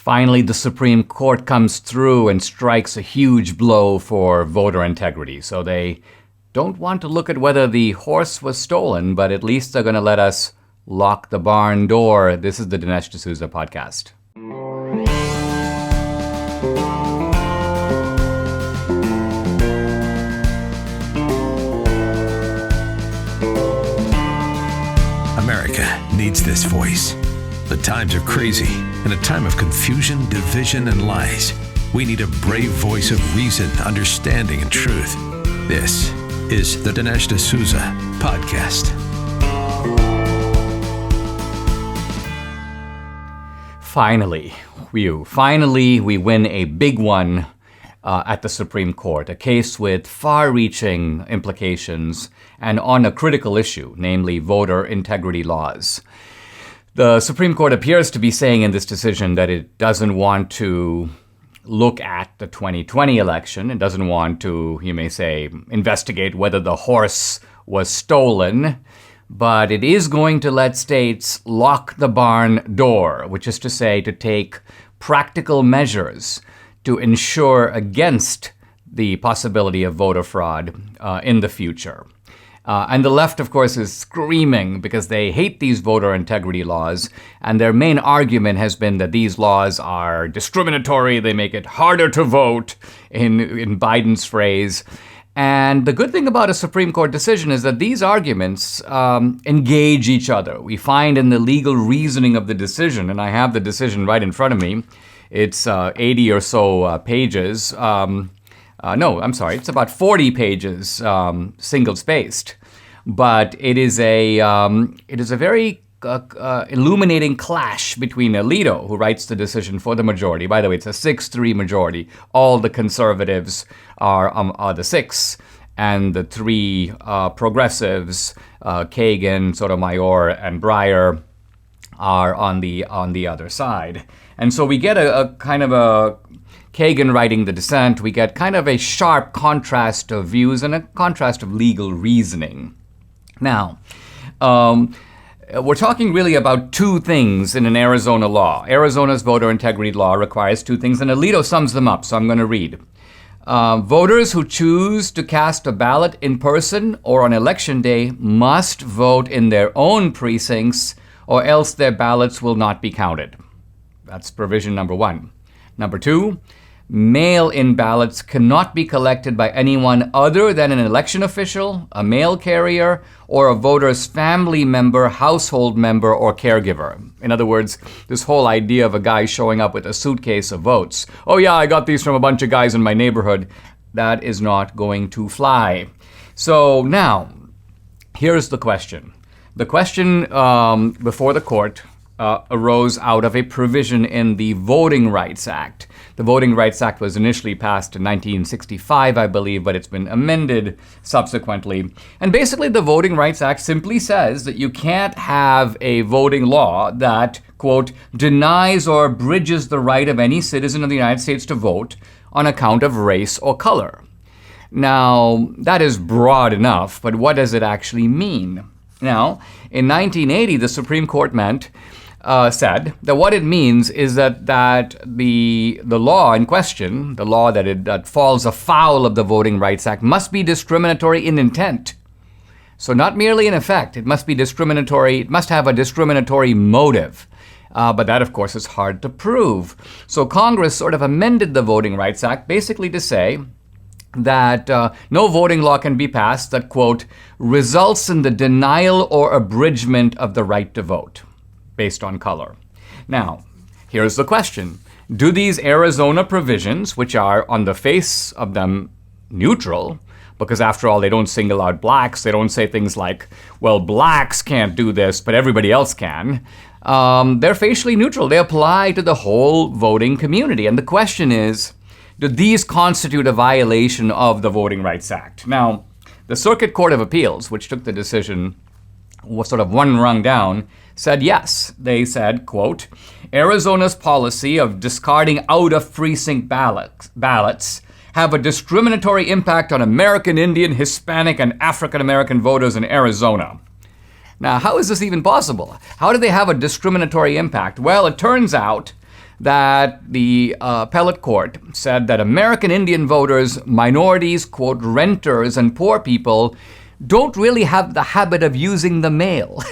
Finally, the Supreme Court comes through and strikes a huge blow for voter integrity. So they don't want to look at whether the horse was stolen, but at least they're going to let us lock the barn door. This is the Dinesh D'Souza podcast. America needs this voice. The times are crazy. In a time of confusion, division, and lies, we need a brave voice of reason, understanding, and truth. This is the Dinesh D'Souza podcast. Finally, we win a big one at the Supreme Court, a case with far-reaching implications and on a critical issue, namely voter integrity laws. The Supreme Court appears to be saying in this decision that it doesn't want to look at the 2020 election. It doesn't want to, you may say, investigate whether the horse was stolen, but it is going to let states lock the barn door, which is to say to take practical measures to ensure against the possibility of voter fraud in the future. And the left, of course, is screaming because they hate these voter integrity laws. And their main argument has been that these laws are discriminatory. They make it harder to vote, in Biden's phrase. And the good thing about a Supreme Court decision is that these arguments engage each other. We find in the legal reasoning of the decision, and I have the decision right in front of me. It's 80 or so pages. It's about 40 pages, single-spaced. But it is a very illuminating clash between Alito, who writes the decision for the majority. By the way, it's a 6-3 majority. All the conservatives are the 6, and the 3 progressives, Kagan, Sotomayor, and Breyer, are on the other side. And so we get a kind of a Kagan writing the dissent. We get kind of a sharp contrast of views and a contrast of legal reasoning. Now, we're talking really about two things in an Arizona law. Arizona's voter integrity law requires two things, and Alito sums them up, so I'm going to read. Voters who choose to cast a ballot in person or on election day must vote in their own precincts, or else their ballots will not be counted. That's provision number 1. Number 2, mail-in ballots cannot be collected by anyone other than an election official, a mail carrier, or a voter's family member, household member, or caregiver. In other words, this whole idea of a guy showing up with a suitcase of votes. Oh yeah, I got these from a bunch of guys in my neighborhood. That is not going to fly. So now, here's the question. The question before the court arose out of a provision in the Voting Rights Act. The Voting Rights Act was initially passed in 1965, I believe, but it's been amended subsequently. And basically, the Voting Rights Act simply says that you can't have a voting law that, quote, denies or abridges the right of any citizen of the United States to vote on account of race or color. Now, that is broad enough, but what does it actually mean? Now, in 1980, the Supreme Court said that what it means is that the law in question, the law that falls afoul of the Voting Rights Act, must be discriminatory in intent. So not merely in effect, it must be discriminatory, it must have a discriminatory motive. But that, of course, is hard to prove. So Congress sort of amended the Voting Rights Act basically to say that no voting law can be passed that, quote, results in the denial or abridgment of the right to vote based on color. Now, here's the question. Do these Arizona provisions, which are on the face of them neutral, because after all, they don't single out blacks, they don't say things like, well, blacks can't do this, but everybody else can. They're facially neutral. They apply to the whole voting community. And the question is, do these constitute a violation of the Voting Rights Act? Now, the Circuit Court of Appeals, which took the decision was sort of one rung down, said yes. They said, quote, Arizona's policy of discarding out-of-precinct ballots have a discriminatory impact on American Indian, Hispanic, and African American voters in Arizona. Now, how is this even possible? How do they have a discriminatory impact? Well, it turns out that the appellate court said that American Indian voters, minorities, quote, renters, and poor people don't really have the habit of using the mail.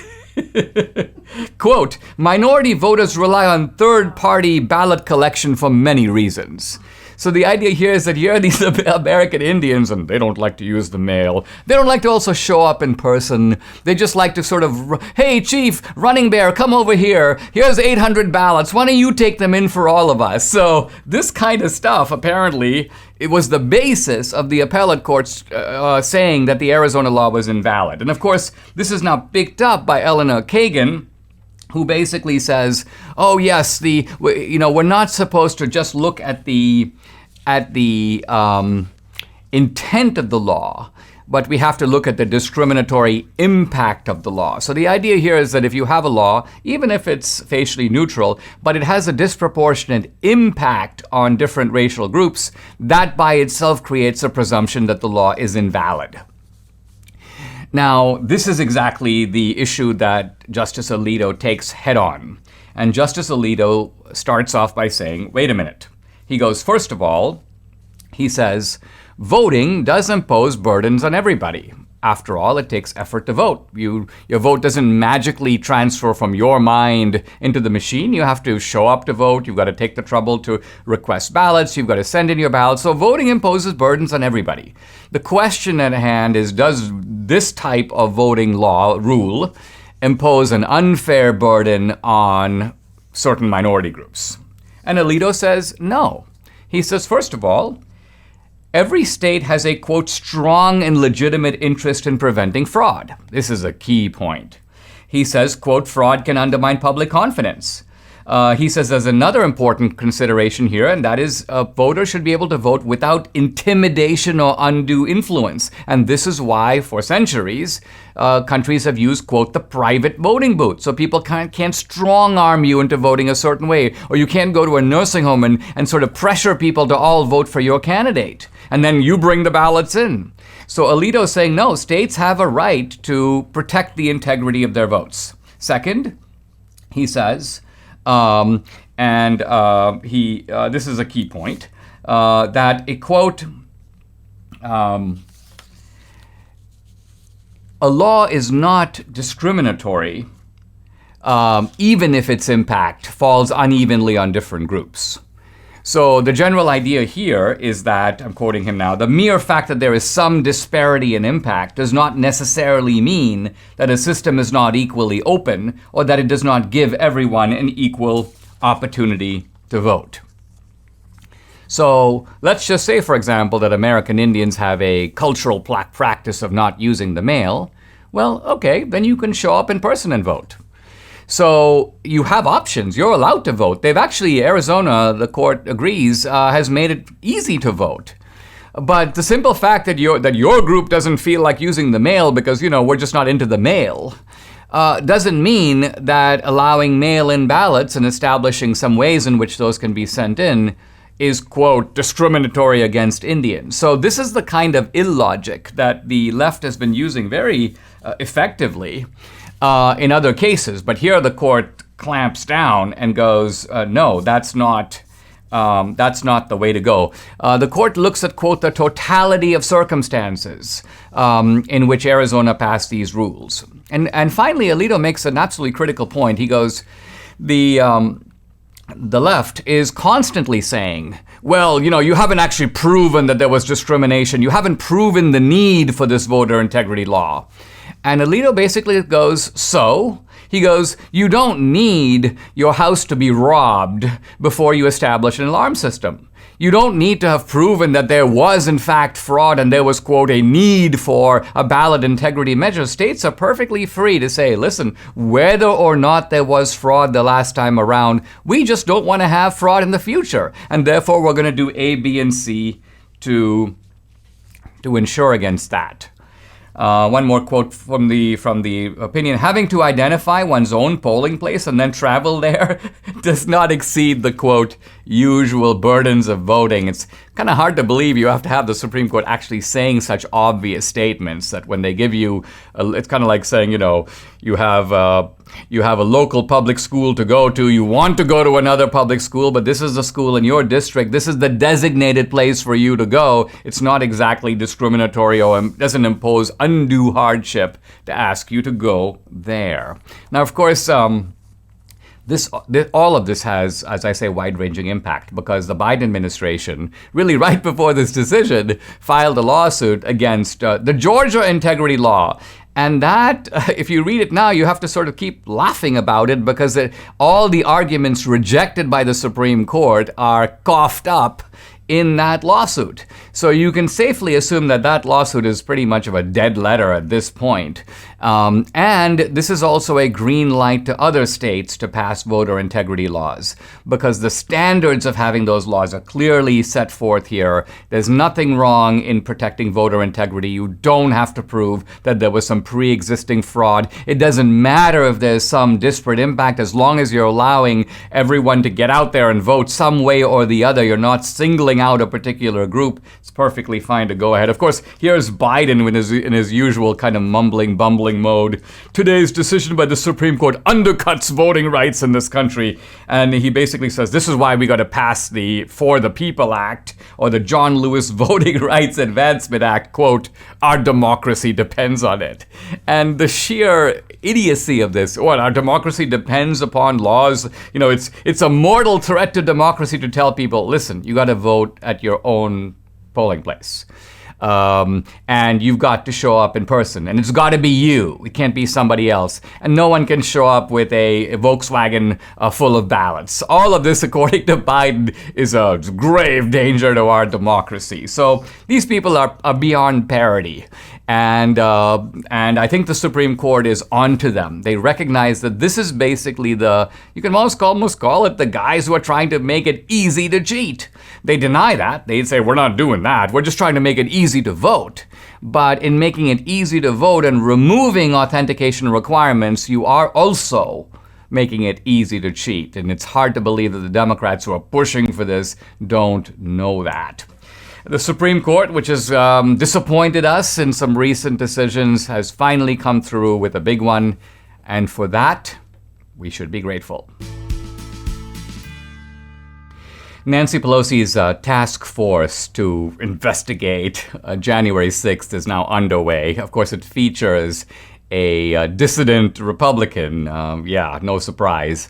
Quote, minority voters rely on third-party ballot collection for many reasons. So the idea here is that here are these American Indians, and they don't like to use the mail. They don't like to also show up in person. They just like to sort of, hey, Chief, Running Bear, come over here. Here's 800 ballots. Why don't you take them in for all of us? So this kind of stuff, apparently, it was the basis of the appellate courts saying that the Arizona law was invalid. And of course, this is now picked up by Eleanor Kagan, who basically says, oh yes, we're not supposed to just look at the intent of the law, but we have to look at the discriminatory impact of the law. So the idea here is that if you have a law, even if it's facially neutral, but it has a disproportionate impact on different racial groups, that by itself creates a presumption that the law is invalid. Now, this is exactly the issue that Justice Alito takes head on. And Justice Alito starts off by saying, wait a minute. He goes, first of all, he says, voting does impose burdens on everybody. After all, it takes effort to vote. Your vote doesn't magically transfer from your mind into the machine. You have to show up to vote. You've got to take the trouble to request ballots. You've got to send in your ballots. So voting imposes burdens on everybody. The question at hand is, does this type of voting law rule impose an unfair burden on certain minority groups? And Alito says no. He says, first of all, every state has a, quote, strong and legitimate interest in preventing fraud. This is a key point. He says, quote, fraud can undermine public confidence. He says there's another important consideration here, and that is voters should be able to vote without intimidation or undue influence. And this is why, for centuries, countries have used, quote, the private voting booth. So people can't strong-arm you into voting a certain way, or you can't go to a nursing home and sort of pressure people to all vote for your candidate. And then you bring the ballots in. So Alito is saying, no, states have a right to protect the integrity of their votes. Second, he says, this is a key point, that a, quote, a law is not discriminatory even if its impact falls unevenly on different groups. So the general idea here is that, I'm quoting him now, the mere fact that there is some disparity in impact does not necessarily mean that a system is not equally open or that it does not give everyone an equal opportunity to vote. So let's just say, for example, that American Indians have a cultural practice of not using the mail. Well, okay, then you can show up in person and vote. So you have options. You're allowed to vote. They've actually, Arizona, the court agrees, has made it easy to vote. But the simple fact that your group doesn't feel like using the mail because, we're just not into the mail, doesn't mean that allowing mail-in ballots and establishing some ways in which those can be sent in is, quote, discriminatory against Indians. So this is the kind of illogic that the left has been using very effectively in other cases, but here the court clamps down and goes, no, that's not the way to go. The court looks at, quote, the totality of circumstances in which Arizona passed these rules. And finally, Alito makes an absolutely critical point. He goes, the left is constantly saying, well, you haven't actually proven that there was discrimination. You haven't proven the need for this voter integrity law. And Alito basically goes, so? He goes, you don't need your house to be robbed before you establish an alarm system. You don't need to have proven that there was, in fact, fraud and there was, quote, a need for a ballot integrity measure. States are perfectly free to say, listen, whether or not there was fraud the last time around, we just don't want to have fraud in the future. And therefore, we're going to do A, B, and C to ensure against that. One more quote from the opinion. Having to identify one's own polling place and then travel there does not exceed the, quote, usual burdens of voting. It's kind of hard to believe you have to have the Supreme Court actually saying such obvious statements that when they give you, it's kind of like saying, you have a local public school to go to. You want to go to another public school, but this is the school in your district. This is the designated place for you to go. It's not exactly discriminatory or doesn't impose undue hardship to ask you to go there. Now, of course, all of this has, as I say, wide-ranging impact because the Biden administration, really right before this decision, filed a lawsuit against the Georgia integrity law. And that, if you read it now, you have to sort of keep laughing about it because all the arguments rejected by the Supreme Court are coughed up in that lawsuit. So you can safely assume that that lawsuit is pretty much of a dead letter at this point. And this is also a green light to other states to pass voter integrity laws because the standards of having those laws are clearly set forth here. There's nothing wrong in protecting voter integrity. You don't have to prove that there was some pre-existing fraud. It doesn't matter if there's some disparate impact as long as you're allowing everyone to get out there and vote some way or the other. You're not singling out a particular group. It's perfectly fine to go ahead. Of course, here's Biden in his usual kind of mumbling, bumbling mode. Today's decision by the Supreme Court undercuts voting rights in this country. And he basically says, this is why we got to pass the For the People Act or the John Lewis Voting Rights Advancement Act, quote, our democracy depends on it. And the sheer idiocy of this, our democracy depends upon laws. It's a mortal threat to democracy to tell people, listen, you got to vote at your own polling place. And you've got to show up in person. And it's got to be you. It can't be somebody else. And no one can show up with a Volkswagen full of ballots. All of this, according to Biden, is a grave danger to our democracy. So these people are beyond parity. And I think the Supreme Court is onto them. They recognize that this is basically you can almost call it the guys who are trying to make it easy to cheat. They deny that. They say, we're not doing that. We're just trying to make it easy to vote. But in making it easy to vote and removing authentication requirements, you are also making it easy to cheat. And it's hard to believe that the Democrats who are pushing for this don't know that. The Supreme Court, which has disappointed us in some recent decisions, has finally come through with a big one. And for that, we should be grateful. Nancy Pelosi's task force to investigate January 6th is now underway. Of course, it features a dissident Republican, no surprise,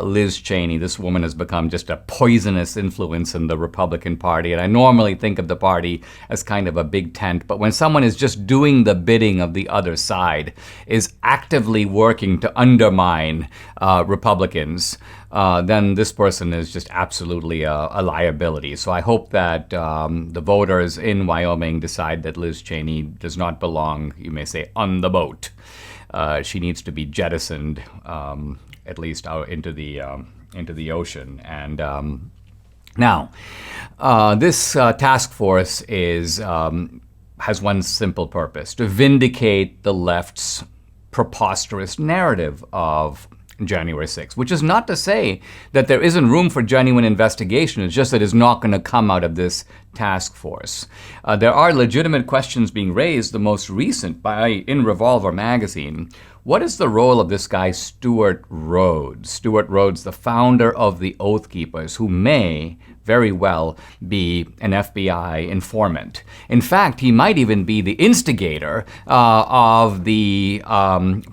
Liz Cheney. This woman has become just a poisonous influence in the Republican Party. And I normally think of the party as kind of a big tent. But when someone is just doing the bidding of the other side, is actively working to undermine Republicans, then this person is just absolutely a liability. So I hope that the voters in Wyoming decide that Liz Cheney does not belong, you may say, on the boat. She needs to be jettisoned, at least out into the ocean. And now, this task force has one simple purpose: to vindicate the left's preposterous narrative of January 6th, which is not to say that there isn't room for genuine investigation. It's just that it's not going to come out of this task force. There are legitimate questions being raised, the most recent in Revolver magazine. What is the role of this guy, Stewart Rhodes? Stewart Rhodes, the founder of the Oath Keepers, who may very well be an FBI informant. In fact, he might even be the instigator of the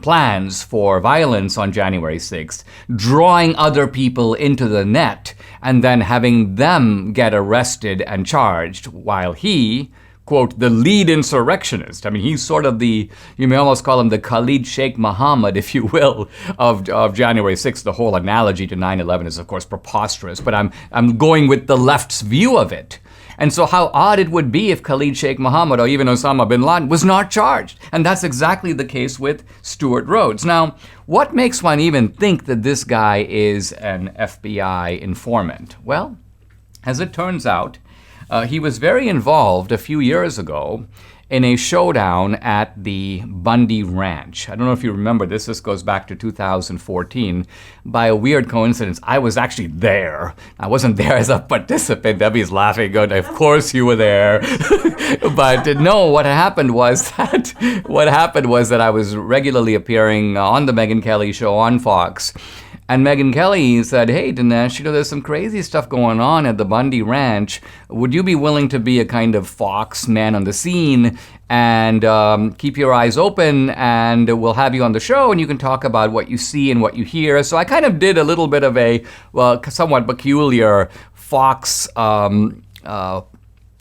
plans for violence on January 6th, drawing other people into the net and then having them get arrested and charged while he, quote, the lead insurrectionist. I mean, he's sort of you may almost call him the Khalid Sheikh Mohammed, if you will, of January 6th. The whole analogy to 9/11 is, of course, preposterous, but I'm going with the left's view of it. And so how odd it would be if Khalid Sheikh Mohammed or even Osama bin Laden was not charged. And that's exactly the case with Stewart Rhodes. Now, what makes one even think that this guy is an FBI informant? Well, as it turns out, He was very involved a few years ago in a showdown at the Bundy Ranch. I don't know if you remember this. This goes back to 2014. By a weird coincidence, I was actually there. I wasn't there as a participant. Debbie's laughing, going, of course you were there. But no, what happened was that I was regularly appearing on the Megyn Kelly show on Fox. And Megyn Kelly said, hey, Dinesh, there's some crazy stuff going on at the Bundy Ranch. Would you be willing to be a kind of Fox man on the scene and keep your eyes open, and we'll have you on the show and you can talk about what you see and what you hear? So I kind of did a little bit of a, somewhat peculiar Fox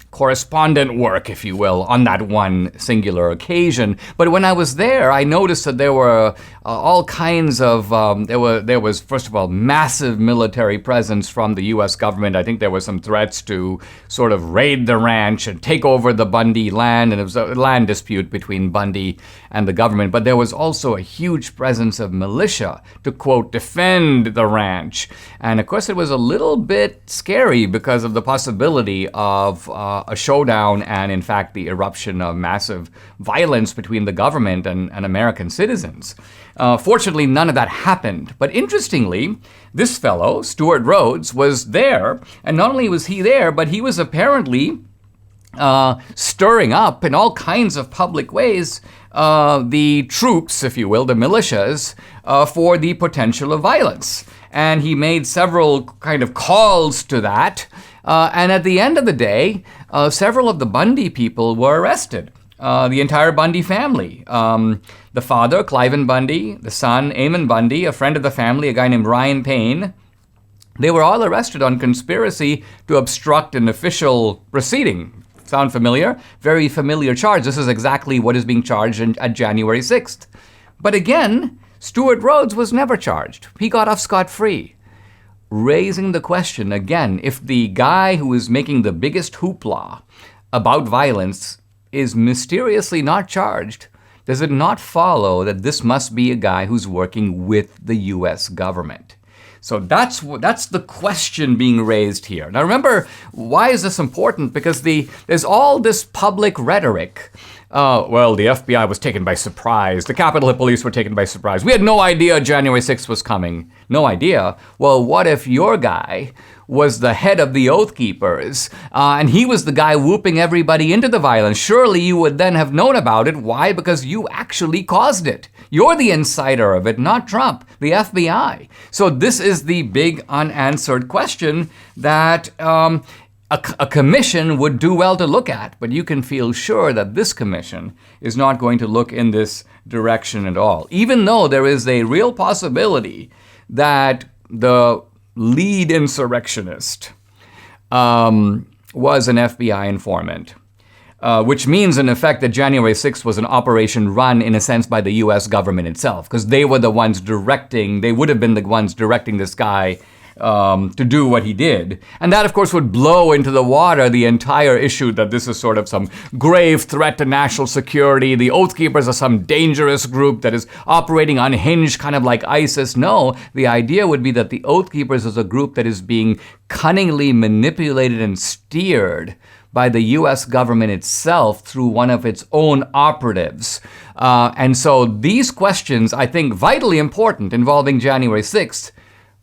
correspondent work, if you will, on that one singular occasion. But when I was there, I noticed that there were all kinds of, there was, first of all, massive military presence from the U.S. government. I think there were some threats to sort of raid the ranch and take over the Bundy land, and it was a land dispute between Bundy and the government. But there was also a huge presence of militia to, quote, defend the ranch. And of course, it was a little bit scary because of the possibility of a showdown and, in fact, the eruption of massive violence between the government and American citizens. Fortunately, none of that happened. But interestingly, this fellow, Stuart Rhodes, was there. And not only was he there, but he was apparently stirring up in all kinds of public ways the troops, if you will, the militias, for the potential of violence. And he made several kind of calls to that. And at the end of the day, several of the Bundy people were arrested. The entire Bundy family. The father, Cliven Bundy, the son, Eamon Bundy, a friend of the family, a guy named Ryan Payne. They were all arrested on conspiracy to obstruct an official proceeding. Sound familiar? Very familiar charge. This is exactly what is being charged at January 6th. But again, Stuart Rhodes was never charged. He got off scot-free. Raising the question again, if the guy who is making the biggest hoopla about violence is mysteriously not charged, does it not follow that this must be a guy who's working with the U.S. government? So that's the question being raised here. Now remember, why is this important? Because there's all this public rhetoric. Well, the FBI was taken by surprise. The Capitol Police were taken by surprise. We had no idea January 6th was coming. No idea. Well, what if your guy was the head of the Oath Keepers, and he was the guy whooping everybody into the violence? Surely you would then have known about it. Why? Because you actually caused it. You're the insider of it, not Trump, the FBI. So this is the big unanswered question that a commission would do well to look at, but you can feel sure that this commission is not going to look in this direction at all, even though there is a real possibility that the lead insurrectionist was an FBI informant, which means, in effect, that January 6th was an operation run, in a sense, by the U.S. government itself, because they were the ones directing, they would have been the ones directing this guy to do what he did. And that, of course, would blow into the water the entire issue that this is sort of some grave threat to national security. The Oath Keepers are some dangerous group that is operating unhinged, kind of like ISIS. No, the idea would be that the Oath Keepers is a group that is being cunningly manipulated and steered by the U.S. government itself through one of its own operatives. And so these questions, I think, vitally important involving January 6th,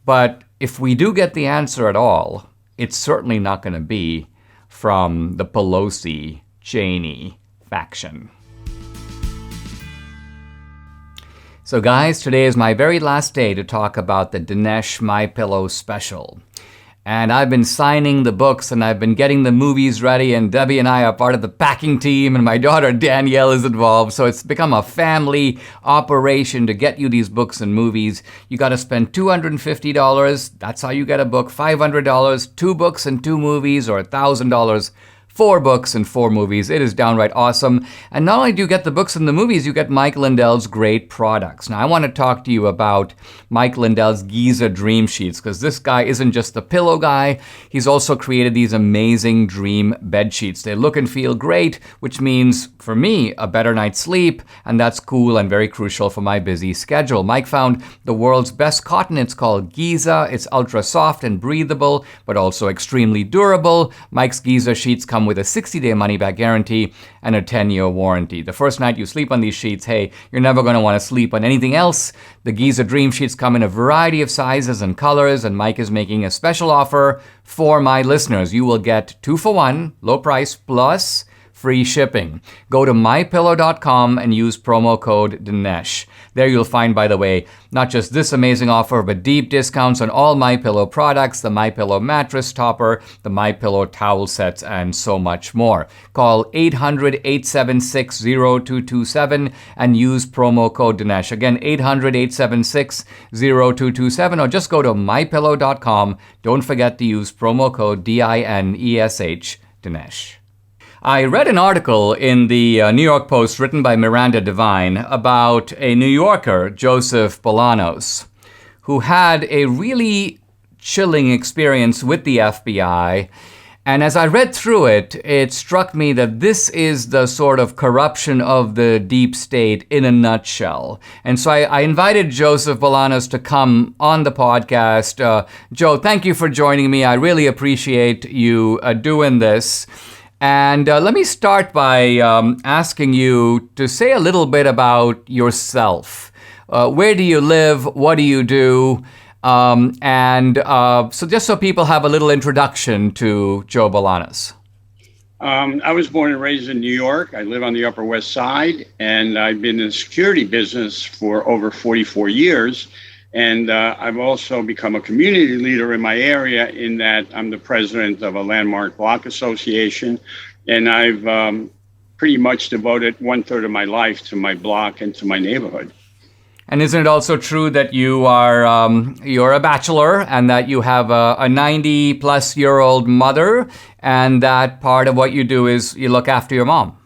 but if we do get the answer at all, it's certainly not going to be from the Pelosi-Cheney faction. So guys, today is my very last day to talk about the Dinesh My Pillow special. And I've been signing the books and I've been getting the movies ready, and Debbie and I are part of the packing team, and my daughter Danielle is involved. So it's become a family operation to get you these books and movies. You got to spend $250. That's how you get a book. $500, 2 books and 2 movies, or $1,000 4 books and 4 movies. It is downright awesome. And not only do you get the books and the movies, you get Mike Lindell's great products. Now, I want to talk to you about Mike Lindell's Giza Dream Sheets, because this guy isn't just the pillow guy. He's also created these amazing dream bed sheets. They look and feel great, which means, for me, a better night's sleep, and that's cool and very crucial for my busy schedule. Mike found the world's best cotton. It's called Giza. It's ultra soft and breathable, but also extremely durable. Mike's Giza sheets come with a 60-day money-back guarantee and a 10-year warranty. The first night you sleep on these sheets, hey, you're never going to want to sleep on anything else. The Giza Dream Sheets come in a variety of sizes and colors, and Mike is making a special offer for my listeners. You will get 2 for 1, low price, plus free shipping. Go to mypillow.com and use promo code Dinesh. There you'll find, by the way, not just this amazing offer, but deep discounts on all MyPillow products, the MyPillow mattress topper, the MyPillow towel sets, and so much more. Call 800-876-0227 and use promo code Dinesh. Again, 800-876-0227, or just go to mypillow.com. Don't forget to use promo code DINESH, Dinesh. I read an article in the New York Post written by Miranda Devine about a New Yorker, Joseph Bolanos, who had a really chilling experience with the FBI. And as I read through it, it struck me that this is the sort of corruption of the deep state in a nutshell. And so I invited Joseph Bolanos to come on the podcast. Joe, thank you for joining me. I really appreciate you doing this. And let me start by asking you to say a little bit about yourself. Where do you live? What do you do? So just so people have a little introduction to Joe Bolanos. I was born and raised in New York. I live on the Upper West Side, and I've been in the security business for over 44 years. And I've also become a community leader in my area in that I'm the president of a landmark block association. And I've pretty much devoted 1/3 of my life to my block and to my neighborhood. And isn't it also true that you are you're a bachelor and that you have a 90-plus-year-old mother, and that part of what you do is you look after your mom?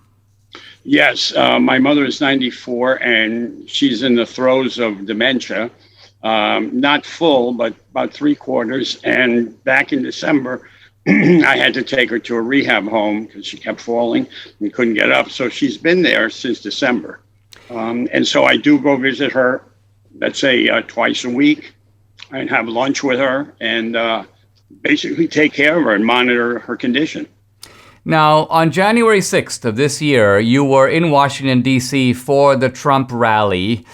Yes, my mother is 94, and she's in the throes of dementia. Not full, but about 3/4. And back in December, I had to take her to a rehab home because she kept falling and couldn't get up. So she's been there since December. And so I do go visit her, let's say twice a week, and have lunch with her and basically take care of her and monitor her condition. Now, on January 6th of this year, you were in Washington, D.C. for the Trump rally.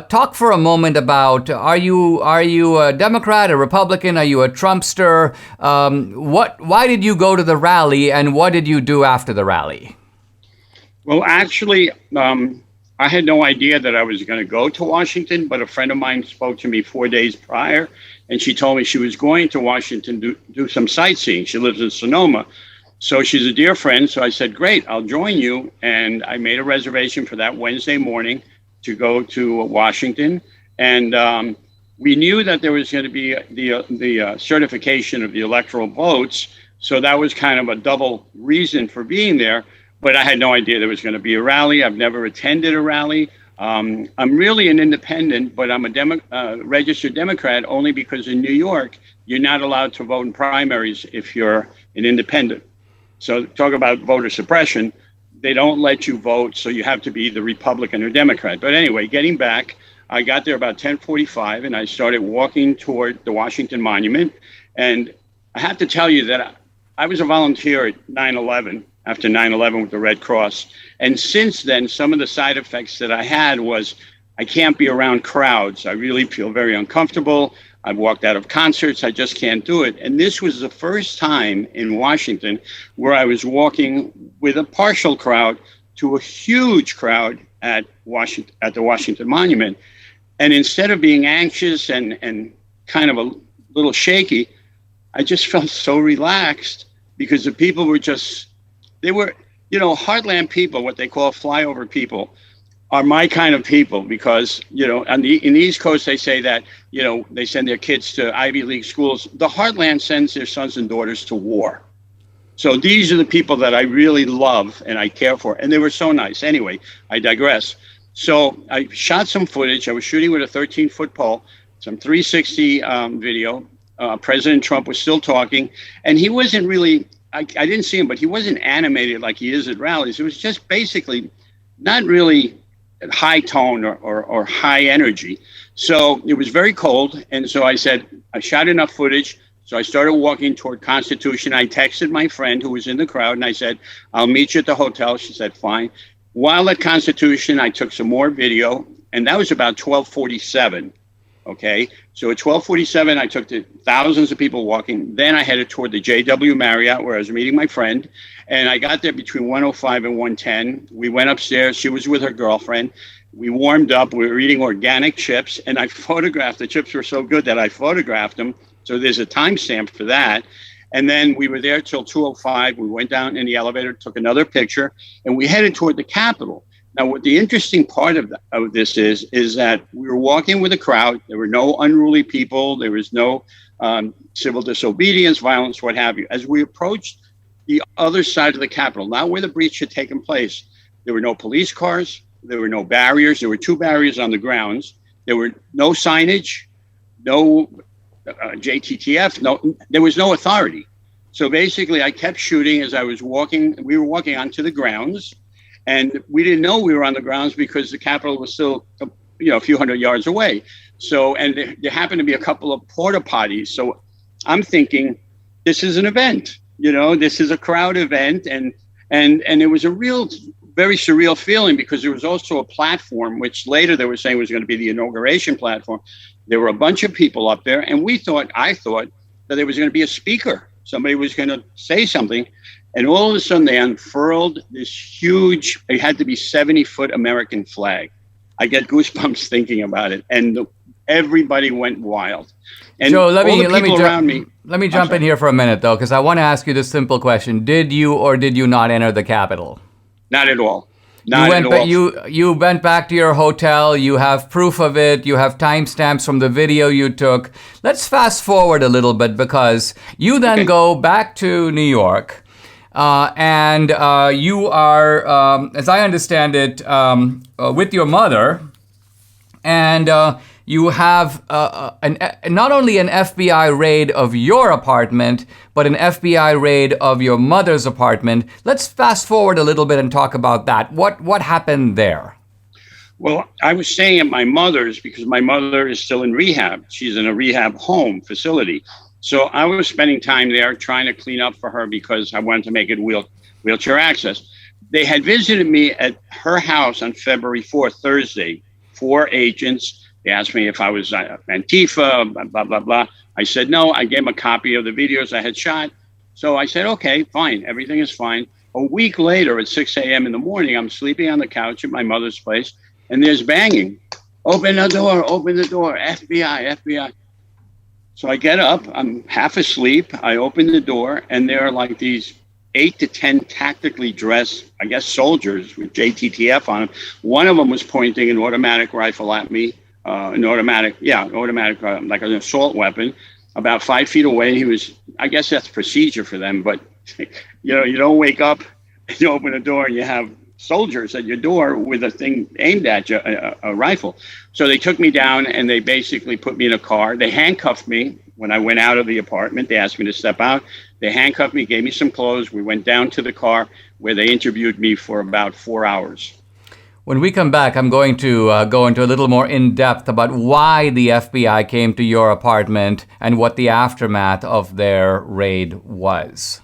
Talk for a moment about, are you a Democrat, a Republican? Are you a Trumpster? Why did you go to the rally, and what did you do after the rally? Well, actually, I had no idea that I was going to go to Washington, but a friend of mine spoke to me 4 days prior, and she told me she was going to Washington to do some sightseeing. She lives in Sonoma. So she's a dear friend. So I said, great, I'll join you. And I made a reservation for that Wednesday morning to go to Washington. And we knew that there was going to be the certification of the electoral votes. So that was kind of a double reason for being there. But I had no idea there was going to be a rally. I've never attended a rally. I'm really an independent, but I'm a registered Democrat only because in New York, you're not allowed to vote in primaries if you're an independent. So talk about voter suppression. They don't let you vote, so you have to be the Republican or Democrat. But anyway, getting back, I got there about 10:45, and I started walking toward the Washington Monument. And I have to tell you that I was a volunteer at 9/11, after 9/11 with the Red Cross. And since then, some of the side effects that I had was I can't be around crowds. I really feel very uncomfortable. I've walked out of concerts. I just can't do it. And this was the first time in Washington where I was walking with a partial crowd to a huge crowd at the Washington Monument. And instead of being anxious and kind of a little shaky, I just felt so relaxed because the people were they were, heartland people, what they call flyover people, are my kind of people because, in the East Coast, they say that, they send their kids to Ivy League schools. The heartland sends their sons and daughters to war. So these are the people that I really love and I care for. And they were so nice. Anyway, I digress. So I shot some footage. I was shooting with a 13-foot pole, some 360 video. President Trump was still talking. And he wasn't really, I didn't see him, but he wasn't animated like he is at rallies. It was just basically not really high tone or high energy. So it was very cold. And so I said, I shot enough footage. So I started walking toward Constitution. I texted my friend who was in the crowd and I said, I'll meet you at the hotel. She said, fine. While at Constitution, I took some more video, and that was about 12:47. Okay. So at 12:47, I took the thousands of people walking. Then I headed toward the JW Marriott where I was meeting my friend. And I got there between 1:05 and 1:10. We went upstairs. She was with her girlfriend. We warmed up. We were eating organic chips, and I photographed. The chips were so good that I photographed them. So there's a timestamp for that. And then we were there till 2:05. We went down in the elevator, took another picture, and we headed toward the Capitol. Now, what the interesting part of this is that we were walking with a crowd. There were no unruly people. There was no civil disobedience, violence, what have you. As we approached the other side of the Capitol, not where the breach had taken place, there were no police cars. There were no barriers. There were 2 barriers on the grounds. There were no signage, no JTTF, there was no authority. So basically I kept shooting as I was walking. We were walking onto the grounds, and we didn't know we were on the grounds because the Capitol was still, a few hundred yards away. So, and there happened to be a couple of porta potties. So I'm thinking, this is an event, this is a crowd event. And it was a real, very surreal feeling because there was also a platform, which later they were saying was going to be the inauguration platform. There were a bunch of people up there, and I thought that there was going to be a speaker. Somebody was going to say something. And all of a sudden they unfurled this huge, it had to be 70-foot American flag. I get goosebumps thinking about it. And everybody went wild. And Joe, let me jump in here for a minute, though, because I want to ask you this simple question. Did you or did you not enter the Capitol? Not at all. You went back to your hotel. You have proof of it. You have timestamps from the video you took. Let's fast forward a little bit because you then go back to New York, and you are, as I understand it, with your mother, and you have not only an FBI raid of your apartment, but an FBI raid of your mother's apartment. Let's fast forward a little bit and talk about that. What happened there? Well, I was staying at my mother's because my mother is still in rehab. She's in a rehab home facility. So I was spending time there trying to clean up for her because I wanted to make it wheelchair access. They had visited me at her house on February 4th, Thursday, 4 agents. They asked me if I was Antifa, blah, blah, blah. I said no. I gave them a copy of the videos I had shot. So I said, okay, fine. Everything is fine. A week later at 6 a.m. in the morning, I'm sleeping on the couch at my mother's place, and there's banging. Open the door, FBI, FBI. So I get up, I'm half asleep. I open the door, and there are like these 8 to 10 tactically dressed, I guess, soldiers with JTTF on them. One of them was pointing an automatic rifle at me. Automatic, like an assault weapon, about 5 feet away. He was, I guess that's procedure for them, but you don't wake up and you open a door and you have soldiers at your door with a thing aimed at you, a rifle. So they took me down and they basically put me in a car. They handcuffed me when I went out of the apartment. They asked me to step out. They handcuffed me, gave me some clothes. We went down to the car where they interviewed me for about 4 hours. When we come back, I'm going to go into a little more in depth about why the FBI came to your apartment and what the aftermath of their raid was.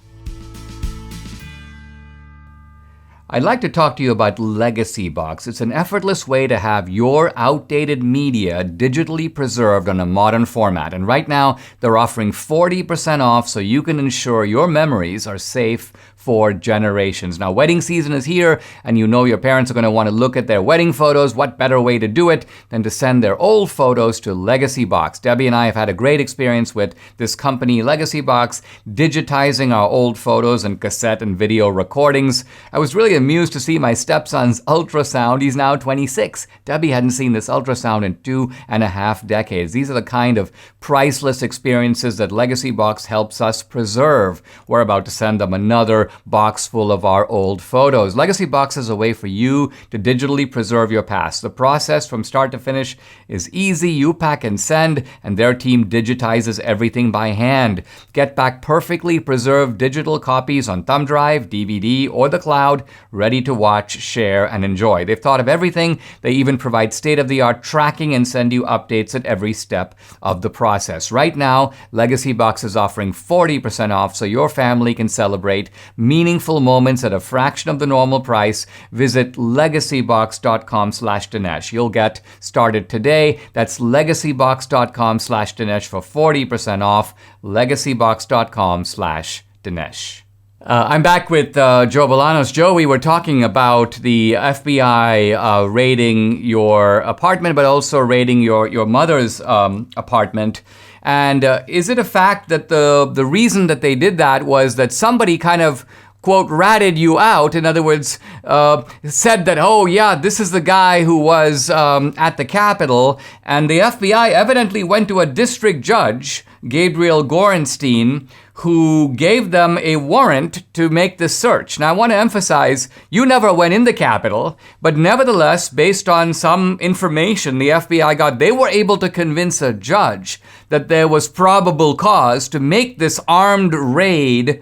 I'd like to talk to you about Legacy Box. It's an effortless way to have your outdated media digitally preserved on a modern format. And right now, they're offering 40% off so you can ensure your memories are safe for generations. Now, wedding season is here, and you know your parents are going to want to look at their wedding photos. What better way to do it than to send their old photos to Legacy Box? Debbie and I have had a great experience with this company, Legacy Box, digitizing our old photos and cassette and video recordings. I was really very amused to see my stepson's ultrasound. He's now 26. Debbie hadn't seen this ultrasound in 2.5 decades. These are the kind of priceless experiences that Legacy Box helps us preserve. We're about to send them another box full of our old photos. Legacy Box is a way for you to digitally preserve your past. The process from start to finish is easy. You pack and send, and their team digitizes everything by hand. Get back perfectly preserved digital copies on thumb drive, DVD, or the cloud, ready to watch, share, and enjoy. They've thought of everything. They even provide state-of-the-art tracking and send you updates at every step of the process. Right now, Legacy Box is offering 40% off so your family can celebrate meaningful moments at a fraction of the normal price. Visit legacybox.com/Dinesh. You'll get started today. That's legacybox.com/Dinesh for 40% off. legacybox.com/Dinesh. I'm back with Joe Bolanos. Joe, we were talking about the FBI raiding your apartment, but also raiding your mother's apartment. And is it a fact that the reason that they did that was that somebody kind of, quote, ratted you out? In other words, said that, oh yeah, this is the guy who was at the Capitol, and the FBI evidently went to a district judge, Gabriel Gorenstein, who gave them a warrant to make this search. Now, I want to emphasize, you never went in the Capitol, but nevertheless, based on some information the FBI got, they were able to convince a judge that there was probable cause to make this armed raid.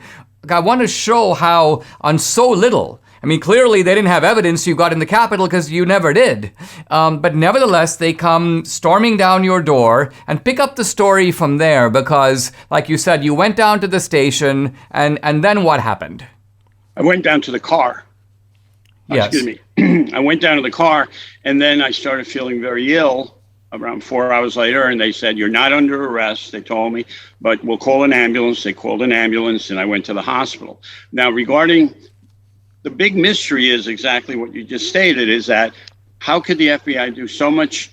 I want to show how on so little, I mean, clearly they didn't have evidence you got in the Capitol because you never did. But nevertheless, they come storming down your door and pick up the story from there because, like you said, you went down to the station and then what happened? I went down to the car. Yes. Excuse me. I went down to the car and then I started feeling very ill around 4 hours later, and they said, you're not under arrest, they told me, but we'll call an ambulance. They called an ambulance and I went to the hospital. Now, regarding the big mystery is exactly what you just stated, is that how could the FBI do so much,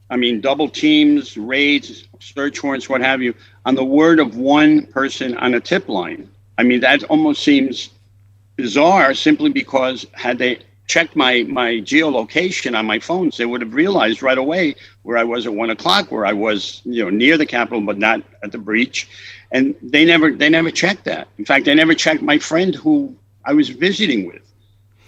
I mean, double teams, raids, search warrants, what have you, on the word of one person on a tip line? I mean, that almost seems bizarre simply because had they checked my geolocation on my phones, they would have realized right away where I was at 1 o'clock, where I was, near the Capitol, but not at the breach. And they never checked that. In fact, they never checked my friend who I was visiting with.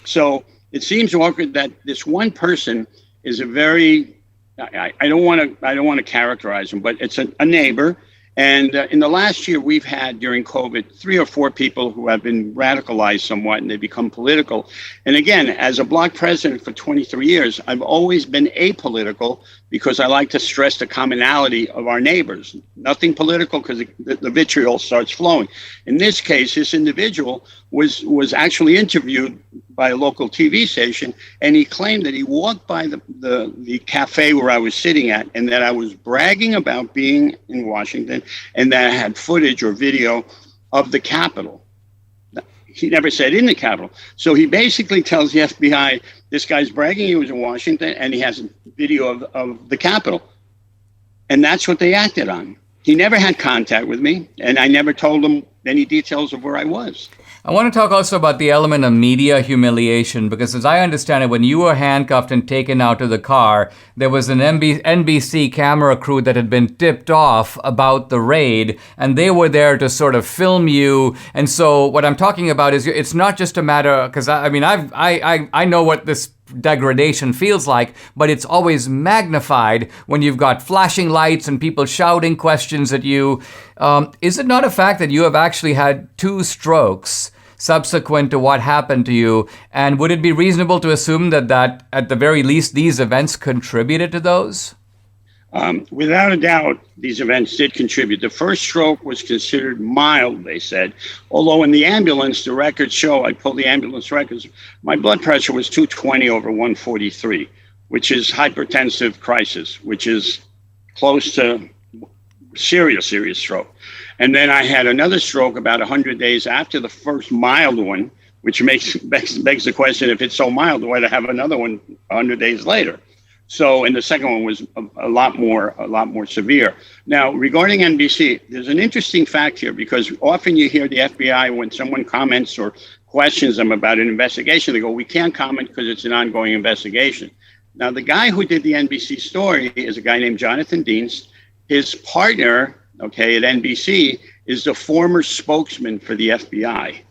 So it seems awkward that this one person is a very, I don't want to characterize him, but it's a neighbor. And in the last year, we've had during COVID 3 or 4 people who have been radicalized somewhat and they become political. And again, as a block president for 23 years, I've always been apolitical because I like to stress the commonality of our neighbors. Nothing political because the vitriol starts flowing. In this case, this individual was actually interviewed by a local TV station, and he claimed that he walked by the cafe where I was sitting at and that I was bragging about being in Washington and that I had footage or video of the Capitol. He never said in the Capitol. So he basically tells the FBI, this guy's bragging he was in Washington and he has a video of the Capitol. And that's what they acted on. He never had contact with me, and I never told him any details of where I was. I want to talk also about the element of media humiliation, because as I understand it, when you were handcuffed and taken out of the car, there was an NBC camera crew that had been tipped off about the raid, and they were there to sort of film you. And so what I'm talking about is it's not just a matter, because I know what this degradation feels like, but it's always magnified when you've got flashing lights and people shouting questions at you. Is it not a fact that you have actually had 2 strokes subsequent to what happened to you? And would it be reasonable to assume that at the very least these events contributed to those? Without a doubt, these events did contribute. The first stroke was considered mild, they said. Although in the ambulance, the records show, I pulled the ambulance records, my blood pressure was 220 over 143, which is hypertensive crisis, which is close to serious stroke. And then I had another stroke about 100 days after the first mild one, which begs the question, if it's so mild, why to have another one 100 days later? So, and the second one was a lot more severe. Now, regarding NBC, there's an interesting fact here, because often you hear the FBI, when someone comments or questions them about an investigation. They go, we can't comment because it's an ongoing investigation. Now, the guy who did the NBC story is a guy named Jonathan Dienst. His partner, okay, at NBC is the former spokesman for the FBI.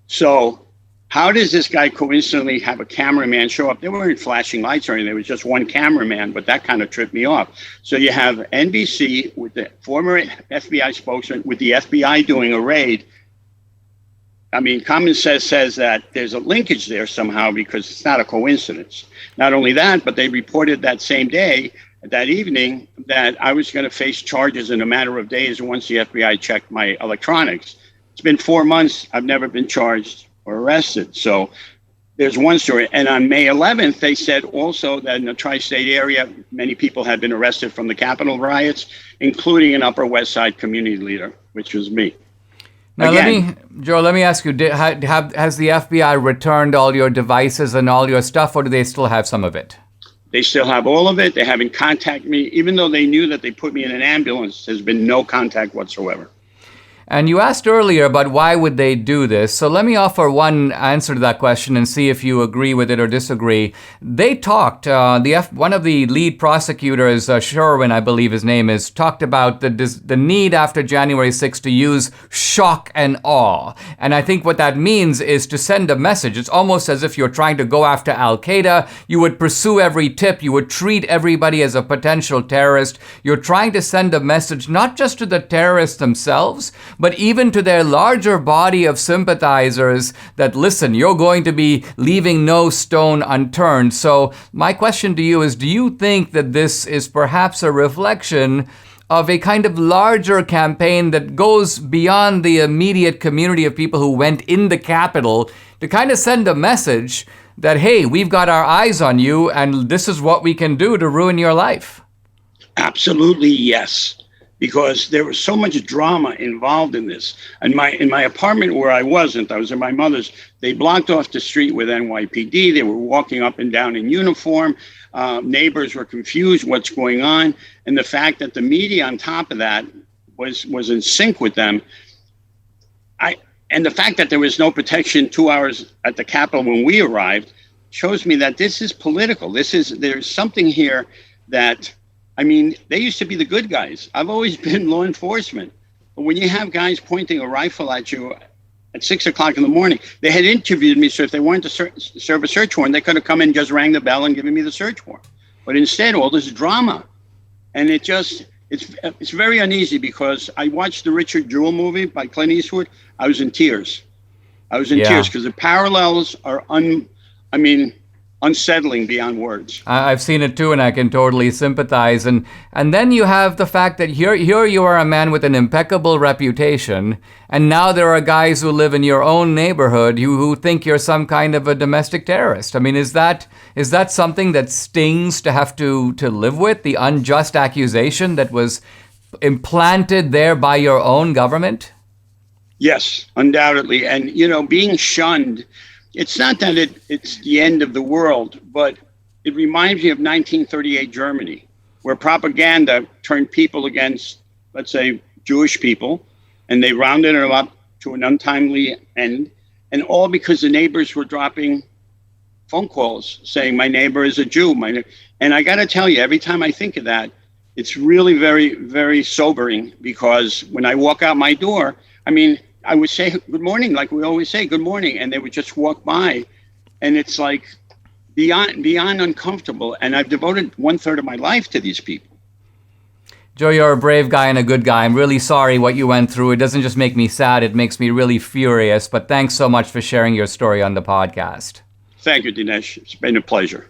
So how does this guy coincidentally have a cameraman show up? They weren't flashing lights or anything. There was just one cameraman, but that kind of tripped me off. So you have NBC with the former FBI spokesman, with the FBI doing a raid. I mean, common sense says that there's a linkage there somehow because it's not a coincidence. Not only that, but they reported that same day, that evening, that I was going to face charges in a matter of days once the FBI checked my electronics. It's been 4 months. I've never been charged or arrested. So there's one story. And on May 11th, they said also that in the tri-state area, many people had been arrested from the Capitol riots, including an Upper West Side community leader, which was me. Now, Joe, let me ask you, has the FBI returned all your devices and all your stuff, or do they still have some of it? They still have all of it. They haven't contacted me. Even though they knew that they put me in an ambulance, there's been no contact whatsoever. And you asked earlier about why would they do this. So let me offer one answer to that question and see if you agree with it or disagree. They talked, one of the lead prosecutors, Sherwin, I believe his name is, talked about the need after January 6th to use shock and awe. And I think what that means is to send a message. It's almost as if you're trying to go after Al-Qaeda. You would pursue every tip. You would treat everybody as a potential terrorist. You're trying to send a message not just to the terrorists themselves, but even to their larger body of sympathizers that, listen, you're going to be leaving no stone unturned. So my question to you is, do you think that this is perhaps a reflection of a kind of larger campaign that goes beyond the immediate community of people who went in the Capitol to kind of send a message that, hey, we've got our eyes on you and this is what we can do to ruin your life? Absolutely, yes. Because there was so much drama involved in this. In my apartment where I was in my mother's, they blocked off the street with NYPD. They were walking up and down in uniform. Neighbors were confused what's going on. And the fact that the media on top of that was in sync with them. And the fact that there was no protection 2 hours at the Capitol when we arrived shows me that this is political. There's something here that, I mean, they used to be the good guys. I've always been law enforcement. But when you have guys pointing a rifle at you at 6 o'clock in the morning, they had interviewed me. So if they wanted to serve a search warrant, they could have come in, just rang the bell and given me the search warrant. But instead, all this drama. And it's very uneasy because I watched the Richard Jewell movie by Clint Eastwood. I was in tears. Tears because the parallels are unsettling beyond words. I've seen it too, and I can totally sympathize. And then you have the fact that here you are a man with an impeccable reputation, and now there are guys who live in your own neighborhood who think you're some kind of a domestic terrorist. I mean, is that something that stings to have to live with, the unjust accusation that was implanted there by your own government? Yes, undoubtedly. And, being shunned, it's not that it's the end of the world, but it reminds me of 1938 Germany, where propaganda turned people against, let's say, Jewish people, and they rounded them up to an untimely end, and all because the neighbors were dropping phone calls saying, my neighbor is a Jew. And I got to tell you, every time I think of that, it's really very, very sobering, because when I walk out my door, I would say good morning, like we always say, good morning, and they would just walk by, and it's like beyond uncomfortable. And I've devoted 1/3 of my life to these people. Joe, you're a brave guy and a good guy. I'm really sorry what you went through. It doesn't just make me sad, it makes me really furious. But thanks so much for sharing your story on the podcast. Thank you, Dinesh. It's been a pleasure.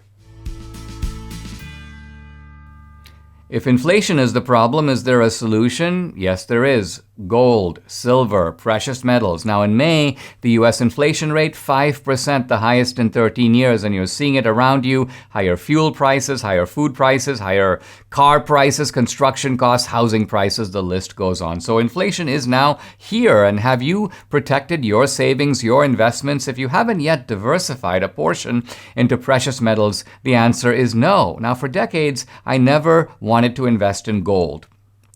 If inflation is the problem, is there a solution? Yes, there is. Gold, silver, precious metals. Now in May, the U.S. inflation rate, 5%, the highest in 13 years, and you're seeing it around you. Higher fuel prices, higher food prices, higher car prices, construction costs, housing prices, the list goes on. So inflation is now here, and have you protected your savings, your investments? If you haven't yet diversified a portion into precious metals, the answer is no. Now for decades, I never wanted to invest in gold.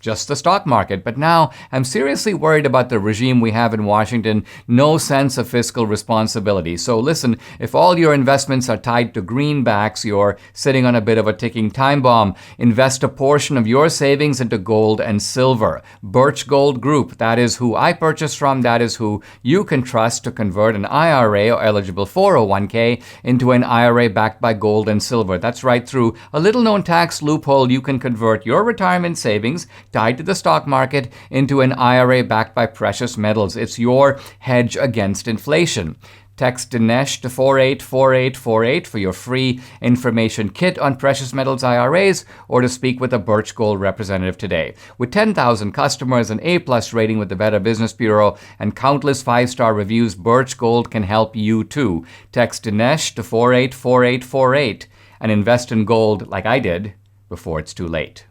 just the stock market. But now I'm seriously worried about the regime we have in Washington. No sense of fiscal responsibility. So listen, if all your investments are tied to greenbacks, you're sitting on a bit of a ticking time bomb. Invest a portion of your savings into gold and silver. Birch Gold Group, that is who I purchased from. That is who you can trust to convert an IRA or eligible 401k into an IRA backed by gold and silver. That's right, through a little-known tax loophole, you can convert your retirement savings tied to the stock market into an IRA backed by precious metals. It's your hedge against inflation. Text Dinesh to 484848 for your free information kit on precious metals IRAs, or to speak with a Birch Gold representative today. With 10,000 customers, an A-plus rating with the Better Business Bureau, and countless 5-star reviews, Birch Gold can help you too. Text Dinesh to 484848 and invest in gold like I did before it's too late.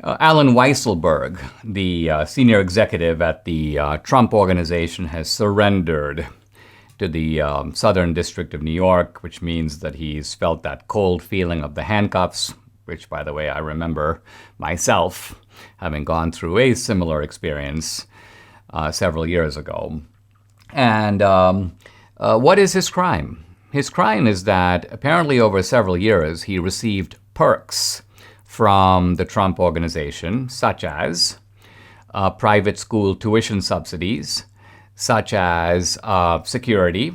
Alan Weisselberg, the senior executive at the Trump Organization, has surrendered to the Southern District of New York, which means that he's felt that cold feeling of the handcuffs, which, by the way, I remember myself having gone through a similar experience several years ago. And what is his crime? His crime is that apparently over several years he received perks from the Trump Organization, such as private school tuition subsidies, such as security,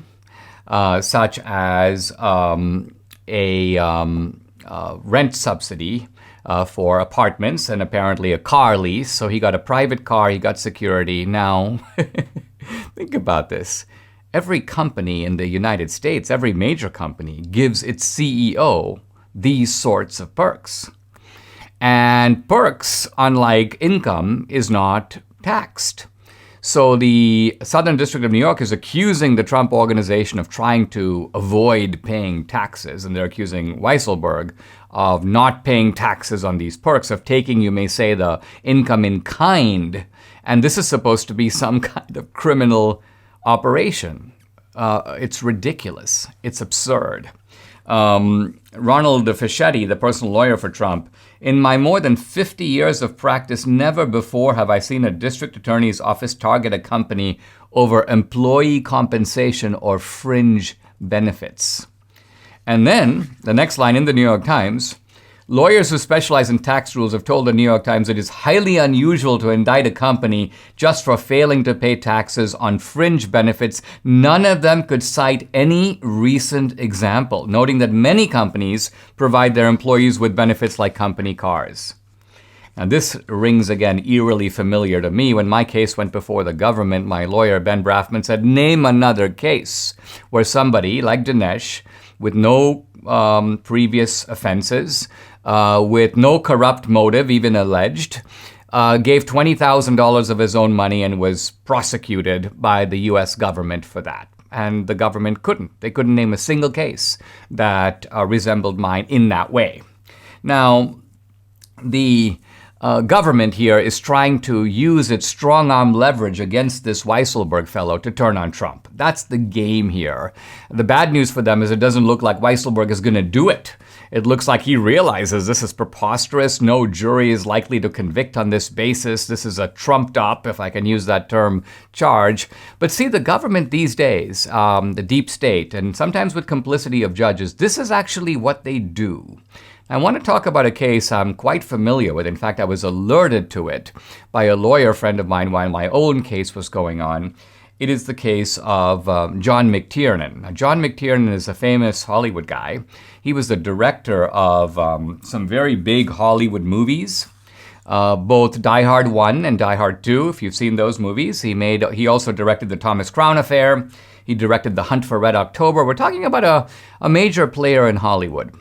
such as a rent subsidy for apartments, and apparently a car lease. So he got a private car, he got security. Now, think about this. Every company in the United States, every major company, gives its CEO these sorts of perks. And perks, unlike income, is not taxed. So the Southern District of New York is accusing the Trump Organization of trying to avoid paying taxes, and they're accusing Weisselberg of not paying taxes on these perks, of taking, you may say, the income in kind. And this is supposed to be some kind of criminal operation. It's ridiculous. It's absurd. Ronald Fischetti, the personal lawyer for Trump, in my more than 50 years of practice, never before have I seen a district attorney's office target a company over employee compensation or fringe benefits. And then, the next line in the New York Times, lawyers who specialize in tax rules have told the New York Times it is highly unusual to indict a company just for failing to pay taxes on fringe benefits. None of them could cite any recent example, noting that many companies provide their employees with benefits like company cars. Now, this rings again eerily familiar to me. When my case went before the government, my lawyer, Ben Brafman, said, name another case where somebody like Dinesh, with no previous offenses, with no corrupt motive, even alleged, gave $20,000 of his own money and was prosecuted by the U.S. government for that. And the government couldn't. They couldn't name a single case that resembled mine in that way. Now, the government here is trying to use its strong-arm leverage against this Weisselberg fellow to turn on Trump. That's the game here. The bad news for them is it doesn't look like Weisselberg is going to do it. It looks like he realizes this is preposterous. No jury is likely to convict on this basis. This is a trumped up, if I can use that term, charge. But see, the government these days, the deep state, and sometimes with complicity of judges, this is actually what they do. I want to talk about a case I'm quite familiar with. In fact, I was alerted to it by a lawyer friend of mine while my own case was going on. It is the case of John McTiernan. Now, John McTiernan is a famous Hollywood guy. He was the director of some very big Hollywood movies, both Die Hard 1 and Die Hard 2, if you've seen those movies. He also directed The Thomas Crown Affair. He directed The Hunt for Red October. We're talking about a major player in Hollywood.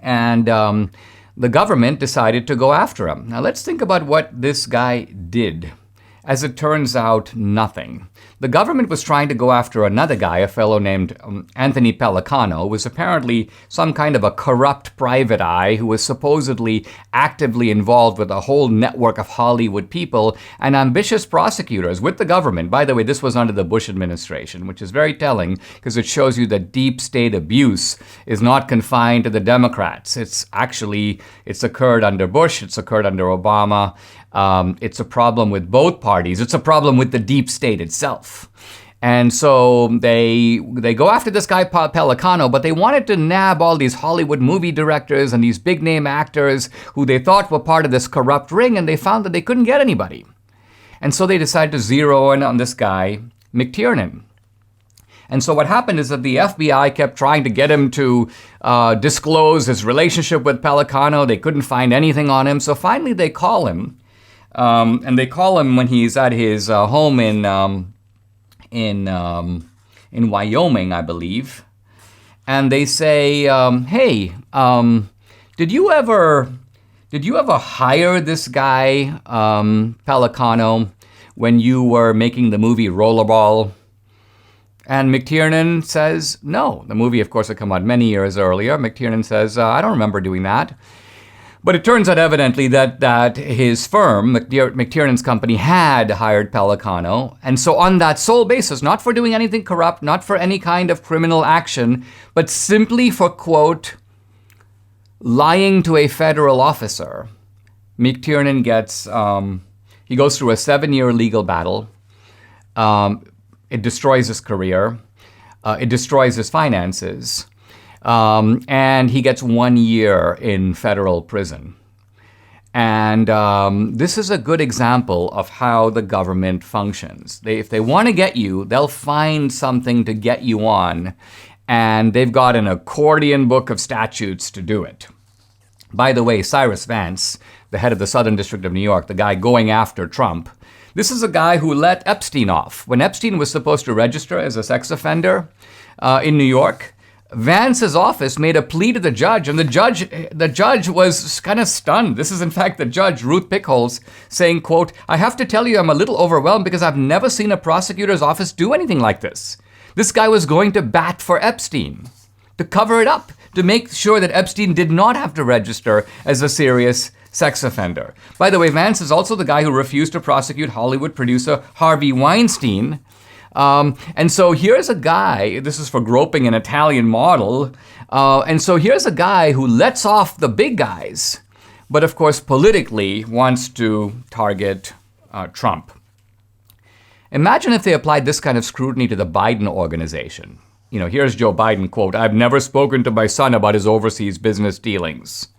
And the government decided to go after him. Now, let's think about what this guy did. As it turns out, nothing. The government was trying to go after another guy, a fellow named Anthony Pellicano, who was apparently some kind of a corrupt private eye who was supposedly actively involved with a whole network of Hollywood people and ambitious prosecutors with the government. By the way, this was under the Bush administration, which is very telling because it shows you that deep state abuse is not confined to the Democrats. It's occurred under Bush, it's occurred under Obama. It's a problem with both parties. It's a problem with the deep state itself. And so they go after this guy, Pelicano, but they wanted to nab all these Hollywood movie directors and these big name actors who they thought were part of this corrupt ring, and they found that they couldn't get anybody. And so they decided to zero in on this guy, McTiernan. And so what happened is that the FBI kept trying to get him to disclose his relationship with Pelicano. They couldn't find anything on him. So finally they call him, and they call him when he's at his home in Wyoming, I believe, and they say, "Hey, did you ever hire this guy Pelicano when you were making the movie Rollerball?" And McTiernan says, "No." The movie, of course, had come out many years earlier. McTiernan says, "I don't remember doing that." But it turns out evidently that his firm, McTiernan's company, had hired Pelicano. And so on that sole basis, not for doing anything corrupt, not for any kind of criminal action, but simply for, quote, lying to a federal officer, McTiernan gets, he goes through a 7-year legal battle. It destroys his career. It destroys his finances. And he gets 1 year in federal prison. And this is a good example of how the government functions. If they want to get you, they'll find something to get you on, and they've got an accordion book of statutes to do it. By the way, Cyrus Vance, the head of the Southern District of New York, the guy going after Trump, this is a guy who let Epstein off. When Epstein was supposed to register as a sex offender in New York, Vance's office made a plea to the judge, and the judge was kind of stunned. This is, in fact, the judge, Ruth Pickholz, saying, quote, "I have to tell you I'm a little overwhelmed because I've never seen a prosecutor's office do anything like this. This guy was going to bat for Epstein, to cover it up, to make sure that Epstein did not have to register as a serious sex offender." By the way, Vance is also the guy who refused to prosecute Hollywood producer Harvey Weinstein. And so here's a guy, this is for groping an Italian model, and so here's a guy who lets off the big guys, but of course politically wants to target Trump. Imagine if they applied this kind of scrutiny to the Biden organization. You know, here's Joe Biden, quote, "I've never spoken to my son about his overseas business dealings."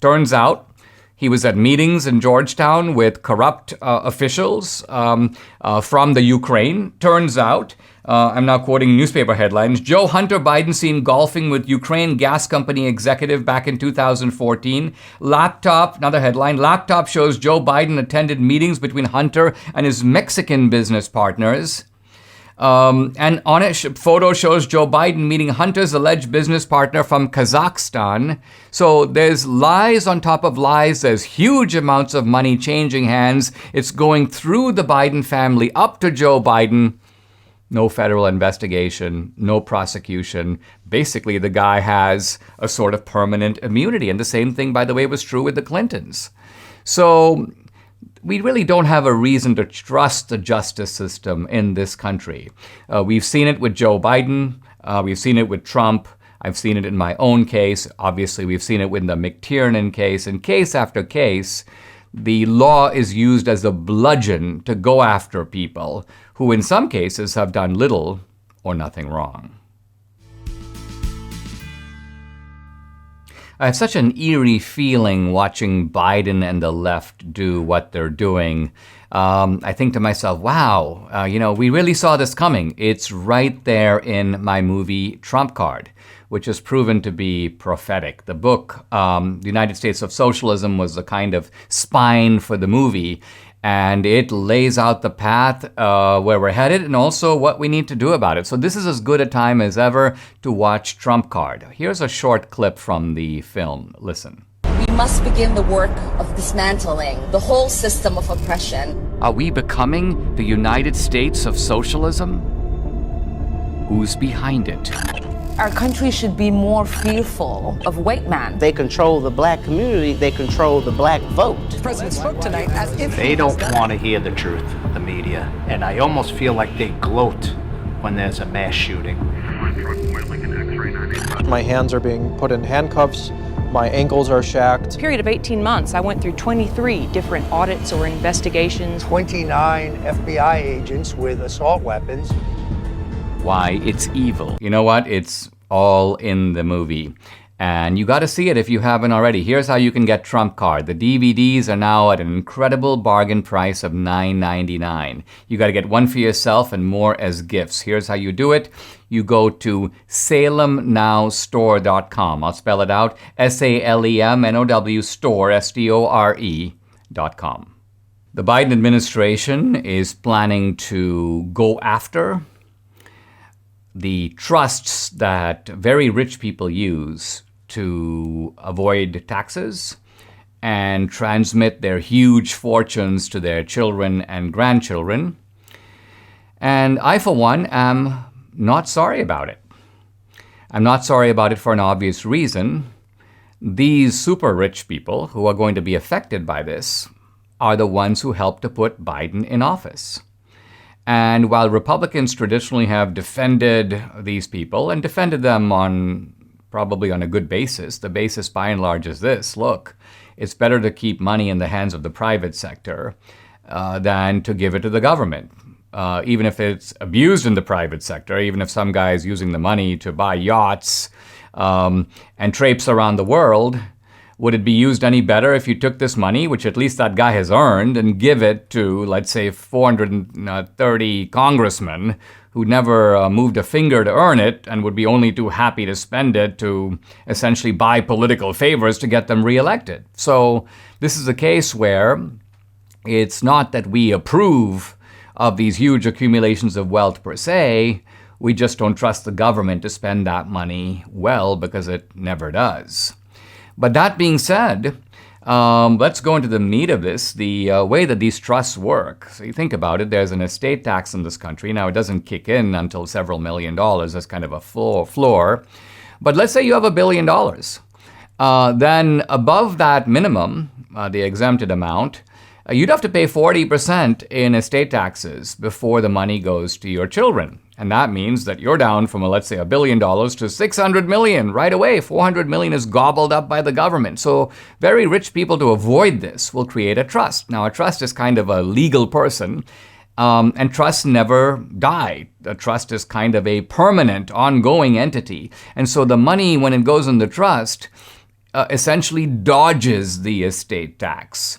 Turns out, he was at meetings in Georgetown with corrupt officials from the Ukraine. Turns out, I'm now quoting newspaper headlines, Joe Hunter Biden seen golfing with Ukraine gas company executive back in 2014. Laptop, another headline, laptop shows Joe Biden attended meetings between Hunter and his Mexican business partners. And on it, photo shows Joe Biden meeting Hunter's alleged business partner from Kazakhstan. So there's lies on top of lies. There's huge amounts of money changing hands. It's going through the Biden family up to Joe Biden. No federal investigation, no prosecution. Basically, the guy has a sort of permanent immunity. And the same thing, by the way, was true with the Clintons. So we really don't have a reason to trust the justice system in this country. We've seen it with Joe Biden. We've seen it with Trump. I've seen it in my own case. Obviously, we've seen it with the McTiernan case. In case after case, the law is used as a bludgeon to go after people who in some cases have done little or nothing wrong. I have such an eerie feeling watching Biden and the left do what they're doing. I think to myself, wow, we really saw this coming. It's right there in my movie Trump Card, which has proven to be prophetic. The book, The United States of Socialism, was a kind of spine for the movie. And it lays out the path where we're headed and also what we need to do about it. So this is as good a time as ever to watch Trump Card. Here's a short clip from the film. Listen. We must begin the work of dismantling the whole system of oppression. Are we becoming the United States of Socialism? Who's behind it? Our country should be more fearful of white man. They control the black community, they control the black vote. The president spoke tonight as if they don't want to hear the truth, the media, and I almost feel like they gloat when there's a mass shooting. My hands are being put in handcuffs. My ankles are shacked. Period of 18 months, I went through 23 different audits or investigations. 29 FBI agents with assault weapons. Why it's evil. You know what? It's all in the movie. And you got to see it if you haven't already. Here's how you can get Trump Card. The DVDs are now at an incredible bargain price of $9.99. You got to get one for yourself and more as gifts. Here's how you do it. You go to salemnowstore.com. I'll spell it out. SALEMNOW store, STORE.com. The Biden administration is planning to go after the trusts that very rich people use to avoid taxes and transmit their huge fortunes to their children and grandchildren. And I, for one, am not sorry about it. I'm not sorry about it for an obvious reason. These super rich people who are going to be affected by this are the ones who helped to put Biden in office. And while Republicans traditionally have defended these people and defended them probably on a good basis, the basis by and large is this: look, it's better to keep money in the hands of the private sector than to give it to the government. Even if it's abused in the private sector, even if some guy is using the money to buy yachts and traipse around the world, would it be used any better if you took this money, which at least that guy has earned, and give it to, let's say, 430 congressmen who never moved a finger to earn it and would be only too happy to spend it to essentially buy political favors to get them reelected? So this is a case where it's not that we approve of these huge accumulations of wealth per se. We just don't trust the government to spend that money well, because it never does. But that being said, let's go into the meat of this, the way that these trusts work. So you think about it, there's an estate tax in this country. Now, it doesn't kick in until several $1 million. That's kind of a floor. But let's say you have $1 billion. Then above that minimum, the exempted amount, you'd have to pay 40% in estate taxes before the money goes to your children. And that means that you're down from, let's say, $1 billion to $600 million right away. $400 million is gobbled up by the government. So very rich people, to avoid this, will create a trust. Now, a trust is kind of a legal person, and trusts never die. A trust is kind of a permanent, ongoing entity. And so the money, when it goes in the trust, essentially dodges the estate tax.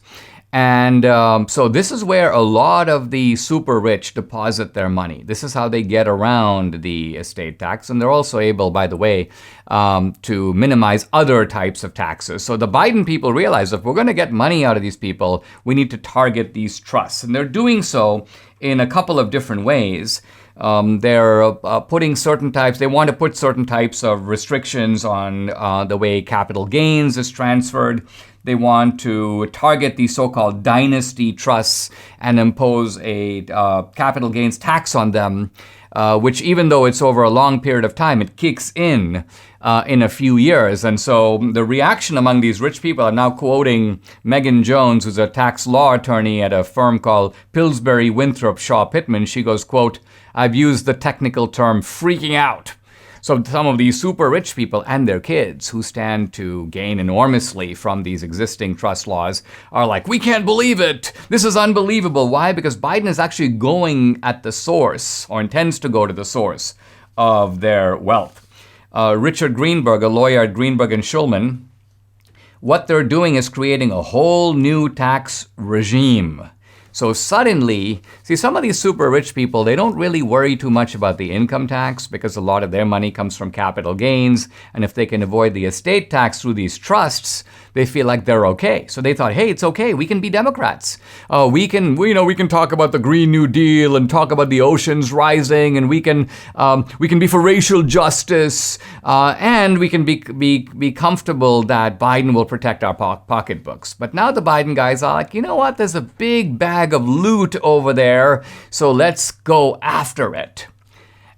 And so this is where a lot of the super rich deposit their money. This is how they get around the estate tax. And they're also able, by the way, to minimize other types of taxes. So the Biden people realize if we're going to get money out of these people, we need to target these trusts. And they're doing so in a couple of different ways. They're putting certain types, they want to put certain types of restrictions on the way capital gains is transferred. They want to target these so-called dynasty trusts and impose a capital gains tax on them, which, even though it's over a long period of time, it kicks in a few years. And so the reaction among these rich people, are now quoting Megan Jones, who's a tax law attorney at a firm called Pillsbury Winthrop Shaw Pittman. She goes, quote, "I've used the technical term freaking out." So some of these super rich people and their kids, who stand to gain enormously from these existing trust laws, are like, we can't believe it. This is unbelievable. Why? Because Biden is actually going at the source, or intends to go to the source, of their wealth. Richard Greenberg, a lawyer at Greenberg and Schulman, what they're doing is creating a whole new tax regime. So suddenly, see, some of these super rich people, they don't really worry too much about the income tax, because a lot of their money comes from capital gains. And if they can avoid the estate tax through these trusts, they feel like they're okay. So they thought, hey, it's okay. We can be Democrats. We can talk about the Green New Deal and talk about the oceans rising, and we can be for racial justice, and we can be comfortable that Biden will protect our pocketbooks. But now the Biden guys are like, you know what? There's a big bag of loot over there, so let's go after it.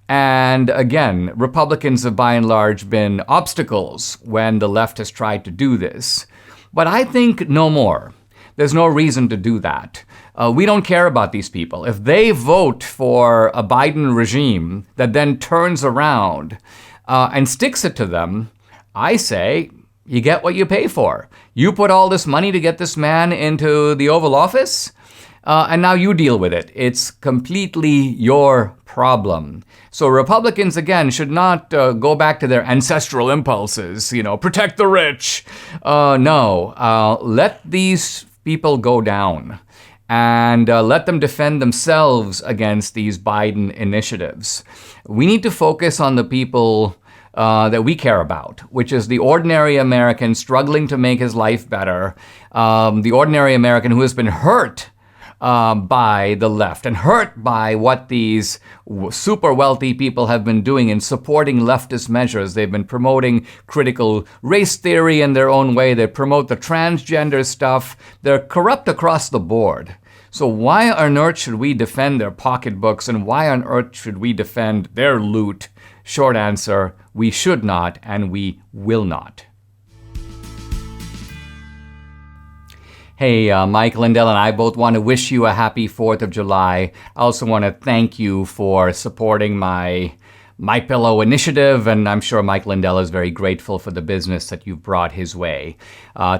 And again, Republicans have by and large been obstacles when the left has tried to do this. But I think no more. There's no reason to do that. We don't care about these people. If they vote for a Biden regime that then turns around and sticks it to them, I say, You get what you pay for. You put all this money to get this man into the Oval Office, and now you deal with it. It's completely your problem. So Republicans, again, should not go back to their ancestral impulses, protect the rich. No, let these people go down and let them defend themselves against these Biden initiatives. We need to focus on the people that we care about, which is the ordinary American struggling to make his life better, the ordinary American who has been hurt by the left and hurt by what these super wealthy people have been doing in supporting leftist measures. They've been promoting critical race theory in their own way. They promote the transgender stuff. They're corrupt across the board. So why on earth should we defend their pocketbooks, and why on earth should we defend their loot? Short answer, we should not, and we will not. Hey, Mike Lindell and I both want to wish you a happy 4th of July. I also want to thank you for supporting my MyPillow initiative, and I'm sure Mike Lindell is very grateful for the business that you've brought his way.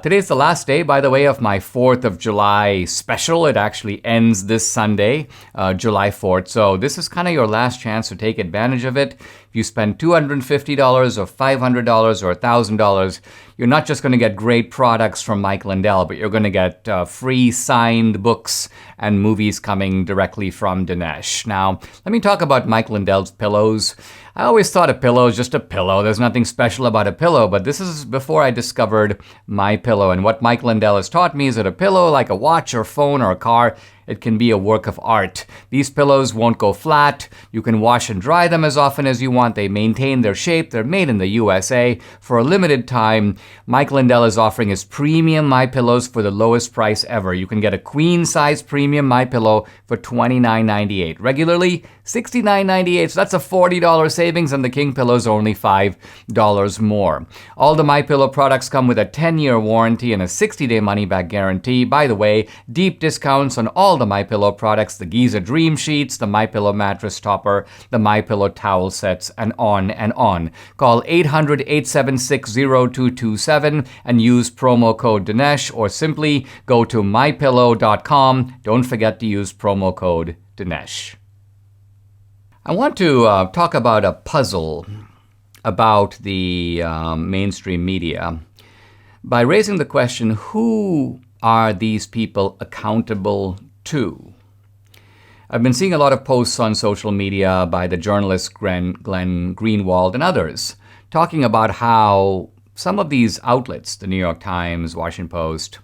Today's the last day, by the way, of my 4th of July special. It actually ends this Sunday, July 4th. So this is kind of your last chance to take advantage of it. If you spend $250 or $500 or $1,000, you're not just going to get great products from Mike Lindell, but you're going to get free signed books and movies coming directly from Dinesh. Now, let me talk about Mike Lindell's pillows. I always thought a pillow is just a pillow. There's nothing special about a pillow, but this is before I discovered MyPillow. And what Mike Lindell has taught me is that a pillow, like a watch or phone or a car, it can be a work of art. These pillows won't go flat. You can wash and dry them as often as you want. They maintain their shape. They're made in the USA. For a limited time, Mike Lindell is offering his premium MyPillows for the lowest price ever. You can get a queen-size premium MyPillow for $29.98. Regularly, $69.98. So that's a $40 savings, and the King pillows are only $5 more. All the MyPillow products come with a 10-year warranty and a 60-day money-back guarantee. By the way, deep discounts on all the MyPillow products, the Giza Dream Sheets, the MyPillow mattress topper, the MyPillow towel sets, and on and on. Call 800-876-0227 and use promo code Dinesh, or simply go to mypillow.com. Don't forget to use promo code Dinesh. I want to talk about a puzzle about the mainstream media by raising the question, who are these people accountable to? I've been seeing a lot of posts on social media by the journalist Glenn Greenwald and others talking about how some of these outlets, the New York Times, Washington Post,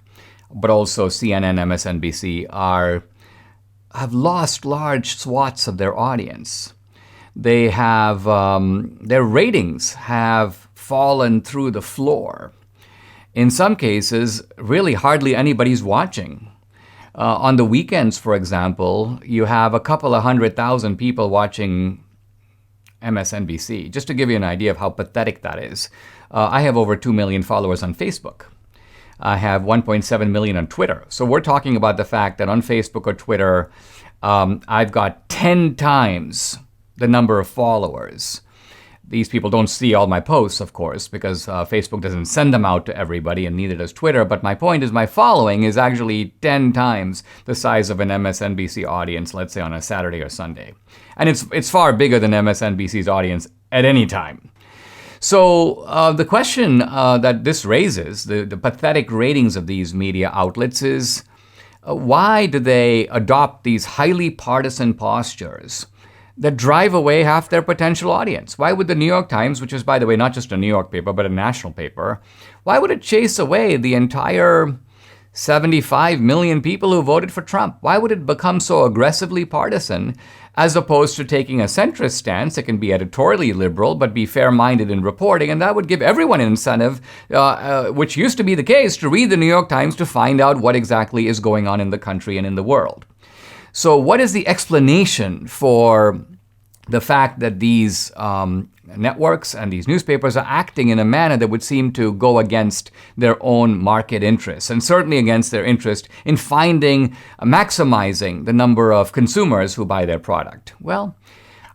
but also CNN, MSNBC, have lost large swaths of their audience. They have, their ratings have fallen through the floor. In some cases, really hardly anybody's watching. On the weekends, for example, you have a couple of 100,000 people watching MSNBC. Just to give you an idea of how pathetic that is, I have over 2 million followers on Facebook. I have 1.7 million on Twitter. So we're talking about the fact that on Facebook or Twitter, I've got 10 times the number of followers. These people don't see all my posts, of course, because Facebook doesn't send them out to everybody, and neither does Twitter. But my point is, my following is actually 10 times the size of an MSNBC audience, let's say on a Saturday or Sunday. And it's far bigger than MSNBC's audience at any time. So the question that this raises, the pathetic ratings of these media outlets, is why do they adopt these highly partisan postures that drive away half their potential audience? Why would the New York Times, which is, by the way, not just a New York paper, but a national paper, why would it chase away the entire 75 million people who voted for Trump? Why would it become so aggressively partisan as opposed to taking a centrist stance? It can be editorially liberal, but be fair-minded in reporting, and that would give everyone an incentive, which used to be the case, to read the New York Times to find out what exactly is going on in the country and in the world. So what is the explanation for the fact that these networks and these newspapers are acting in a manner that would seem to go against their own market interests, and certainly against their interest in maximizing the number of consumers who buy their product? Well,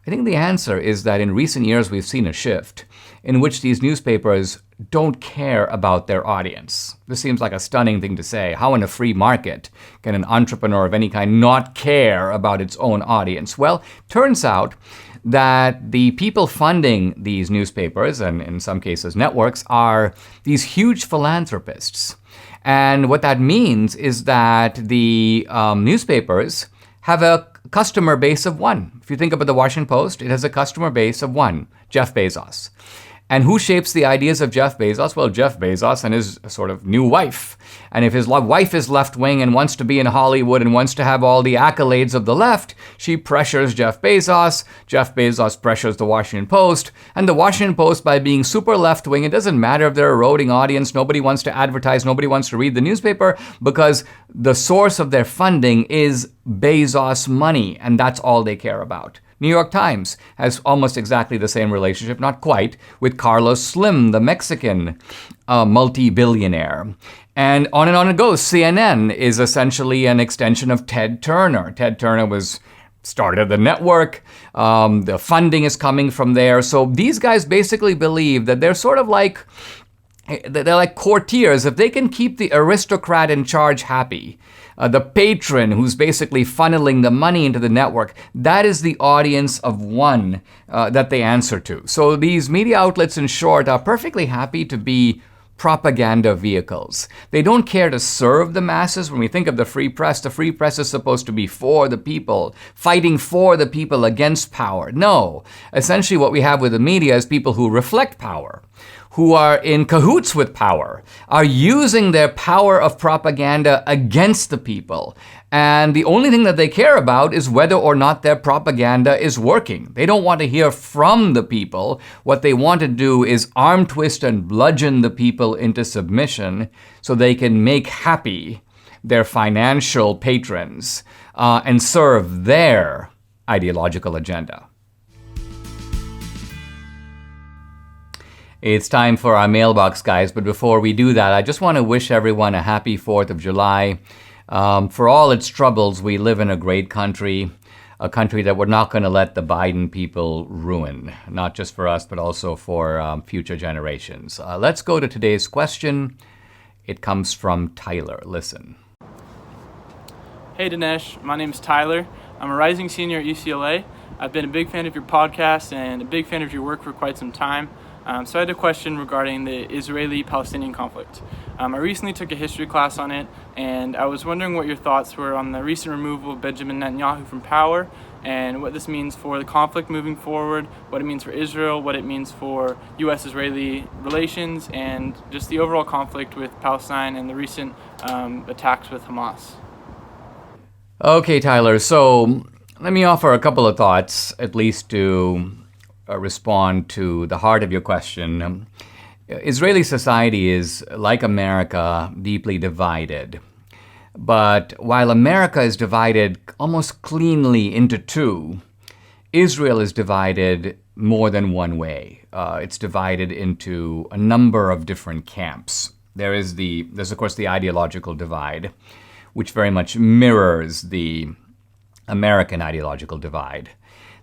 I think the answer is that in recent years we've seen a shift in which these newspapers don't care about their audience. This seems like a stunning thing to say. How in a free market can an entrepreneur of any kind not care about its own audience? Well, turns out that the people funding these newspapers, and in some cases networks, are these huge philanthropists. And what that means is that the newspapers have a customer base of one. If you think about the Washington Post, it has a customer base of one, Jeff Bezos. And who shapes the ideas of Jeff Bezos? Well, Jeff Bezos and his sort of new wife. And if his wife is left-wing and wants to be in Hollywood and wants to have all the accolades of the left, she pressures Jeff Bezos. Jeff Bezos pressures the Washington Post. And the Washington Post, by being super left-wing, it doesn't matter if they're eroding audience. Nobody wants to advertise. Nobody wants to read the newspaper because the source of their funding is Bezos money. And that's all they care about. New York Times has almost exactly the same relationship, not quite, with Carlos Slim, the Mexican multi-billionaire. And on it goes. CNN is essentially an extension of Ted Turner. Ted Turner started the network. The funding is coming from there. So these guys basically believe that they're sort of like, they're like courtiers. If they can keep the aristocrat in charge happy, the patron who's basically funneling the money into the network, that is the audience of one that they answer to. So these media outlets, in short, are perfectly happy to be propaganda vehicles. They don't care to serve the masses. When we think of the free press is supposed to be for the people, fighting for the people against power. No, essentially what we have with the media is people who reflect power, who are in cahoots with power, are using their power of propaganda against the people. And the only thing that they care about is whether or not their propaganda is working. They don't want to hear from the people. What they want to do is arm twist and bludgeon the people into submission so they can make happy their financial patrons and serve their ideological agenda. It's time for our mailbox, guys, but before we do that, I just want to wish everyone a happy 4th of July. For all its troubles, we live in a great country, a country that we're not going to let the Biden people ruin, not just for us, but also for future generations. Let's go to today's question. It comes from Tyler. Listen. Hey, Dinesh. My name's Tyler. I'm a rising senior at UCLA. I've been a big fan of your podcast and a big fan of your work for quite some time. So I had a question regarding the Israeli-Palestinian conflict. I recently took a history class on it, and I was wondering what your thoughts were on the recent removal of Benjamin Netanyahu from power, and what this means for the conflict moving forward, what it means for Israel, what it means for U.S.-Israeli relations, and just the overall conflict with Palestine and the recent attacks with Hamas. Okay, Tyler, so let me offer a couple of thoughts, at least to respond to the heart of your question. Israeli society is, like America, deeply divided. But while America is divided almost cleanly into two, Israel is divided more than one way. It's divided into a number of different camps. There's of course the ideological divide, which very much mirrors the American ideological divide.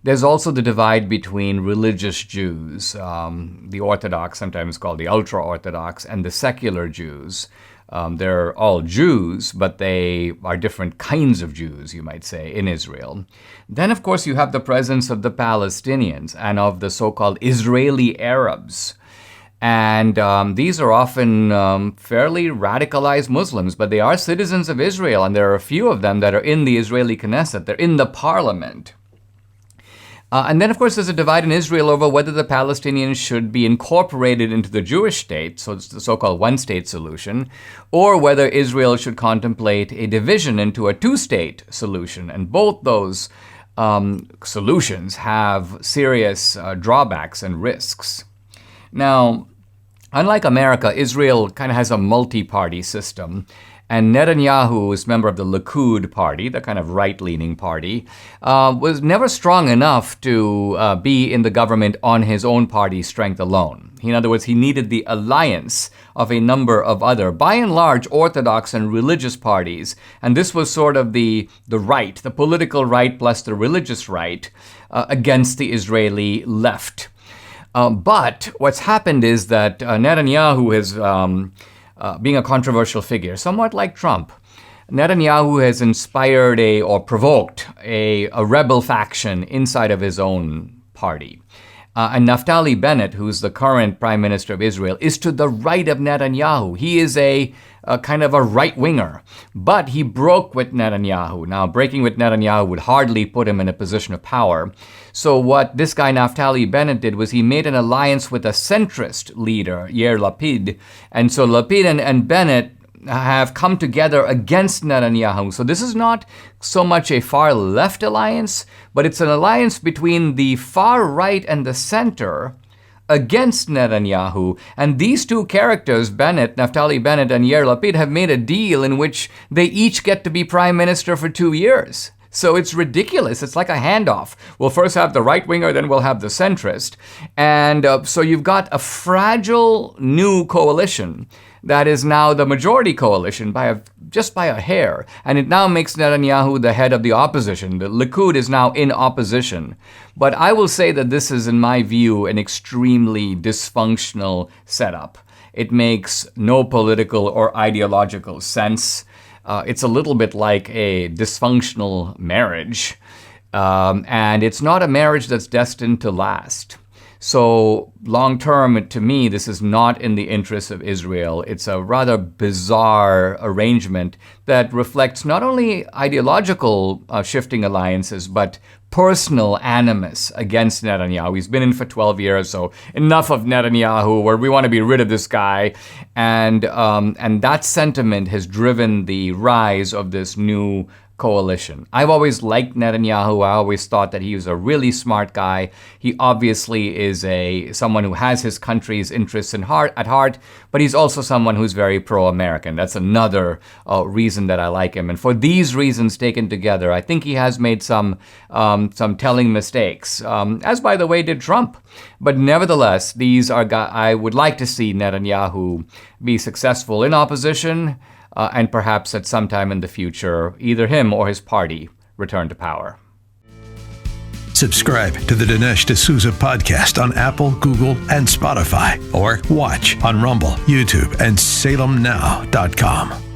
There's also the divide between religious Jews, the Orthodox, sometimes called the ultra-Orthodox, and the secular Jews. They're all Jews, but they are different kinds of Jews, you might say, in Israel. Then, of course, you have the presence of the Palestinians and of the so-called Israeli Arabs. And these are often fairly radicalized Muslims, but they are citizens of Israel, and there are a few of them that are in the Israeli Knesset. They're in the parliament. And then, of course, there's a divide in Israel over whether the Palestinians should be incorporated into the Jewish state, so it's the so-called one-state solution, or whether Israel should contemplate a division into a two-state solution. And both those solutions have serious drawbacks and risks. Now, unlike America, Israel kind of has a multi-party system. And Netanyahu, who's a member of the Likud party, the kind of right-leaning party, was never strong enough to be in the government on his own party's strength alone. In other words, he needed the alliance of a number of other, by and large, Orthodox and religious parties. And this was sort of the right, the political right plus the religious right against the Israeli left. But what's happened is that Netanyahu is being a controversial figure, somewhat like Trump. Netanyahu has inspired or provoked a rebel faction inside of his own party. And Naftali Bennett, who's the current prime minister of Israel, is to the right of Netanyahu. He is a kind of a right-winger, but he broke with Netanyahu. Now, breaking with Netanyahu would hardly put him in a position of power. So what this guy Naftali Bennett did was he made an alliance with a centrist leader, Yair Lapid. And so Lapid and Bennett have come together against Netanyahu. So this is not so much a far left alliance, but it's an alliance between the far right and the center against Netanyahu. And these two characters, Naftali Bennett and Yair Lapid, have made a deal in which they each get to be prime minister for 2 years. So it's ridiculous. It's like a handoff. We'll first have the right winger, then we'll have the centrist. And so you've got a fragile new coalition that is now the majority coalition just by a hair. And it now makes Netanyahu the head of the opposition. The Likud is now in opposition. But I will say that this is, in my view, an extremely dysfunctional setup. It makes no political or ideological sense. It's a little bit like a dysfunctional marriage. And it's not a marriage that's destined to last. So long term, to me, this is not in the interests of Israel. It's a rather bizarre arrangement that reflects not only ideological shifting alliances, but personal animus against Netanyahu. He's been in for 12 years, so enough of Netanyahu, where we want to be rid of this guy. And that sentiment has driven the rise of this new coalition. I've always liked Netanyahu. I always thought that he was a really smart guy. He obviously is someone who has his country's interests at heart, but he's also someone who's very pro-American. That's another reason that I like him. And for these reasons taken together, I think he has made some telling mistakes, as by the way did Trump. But nevertheless, I would like to see Netanyahu be successful in opposition, and perhaps at some time in the future, either him or his party return to power. Subscribe to the Dinesh D'Souza podcast on Apple, Google, and Spotify, or watch on Rumble, YouTube, and SalemNow.com.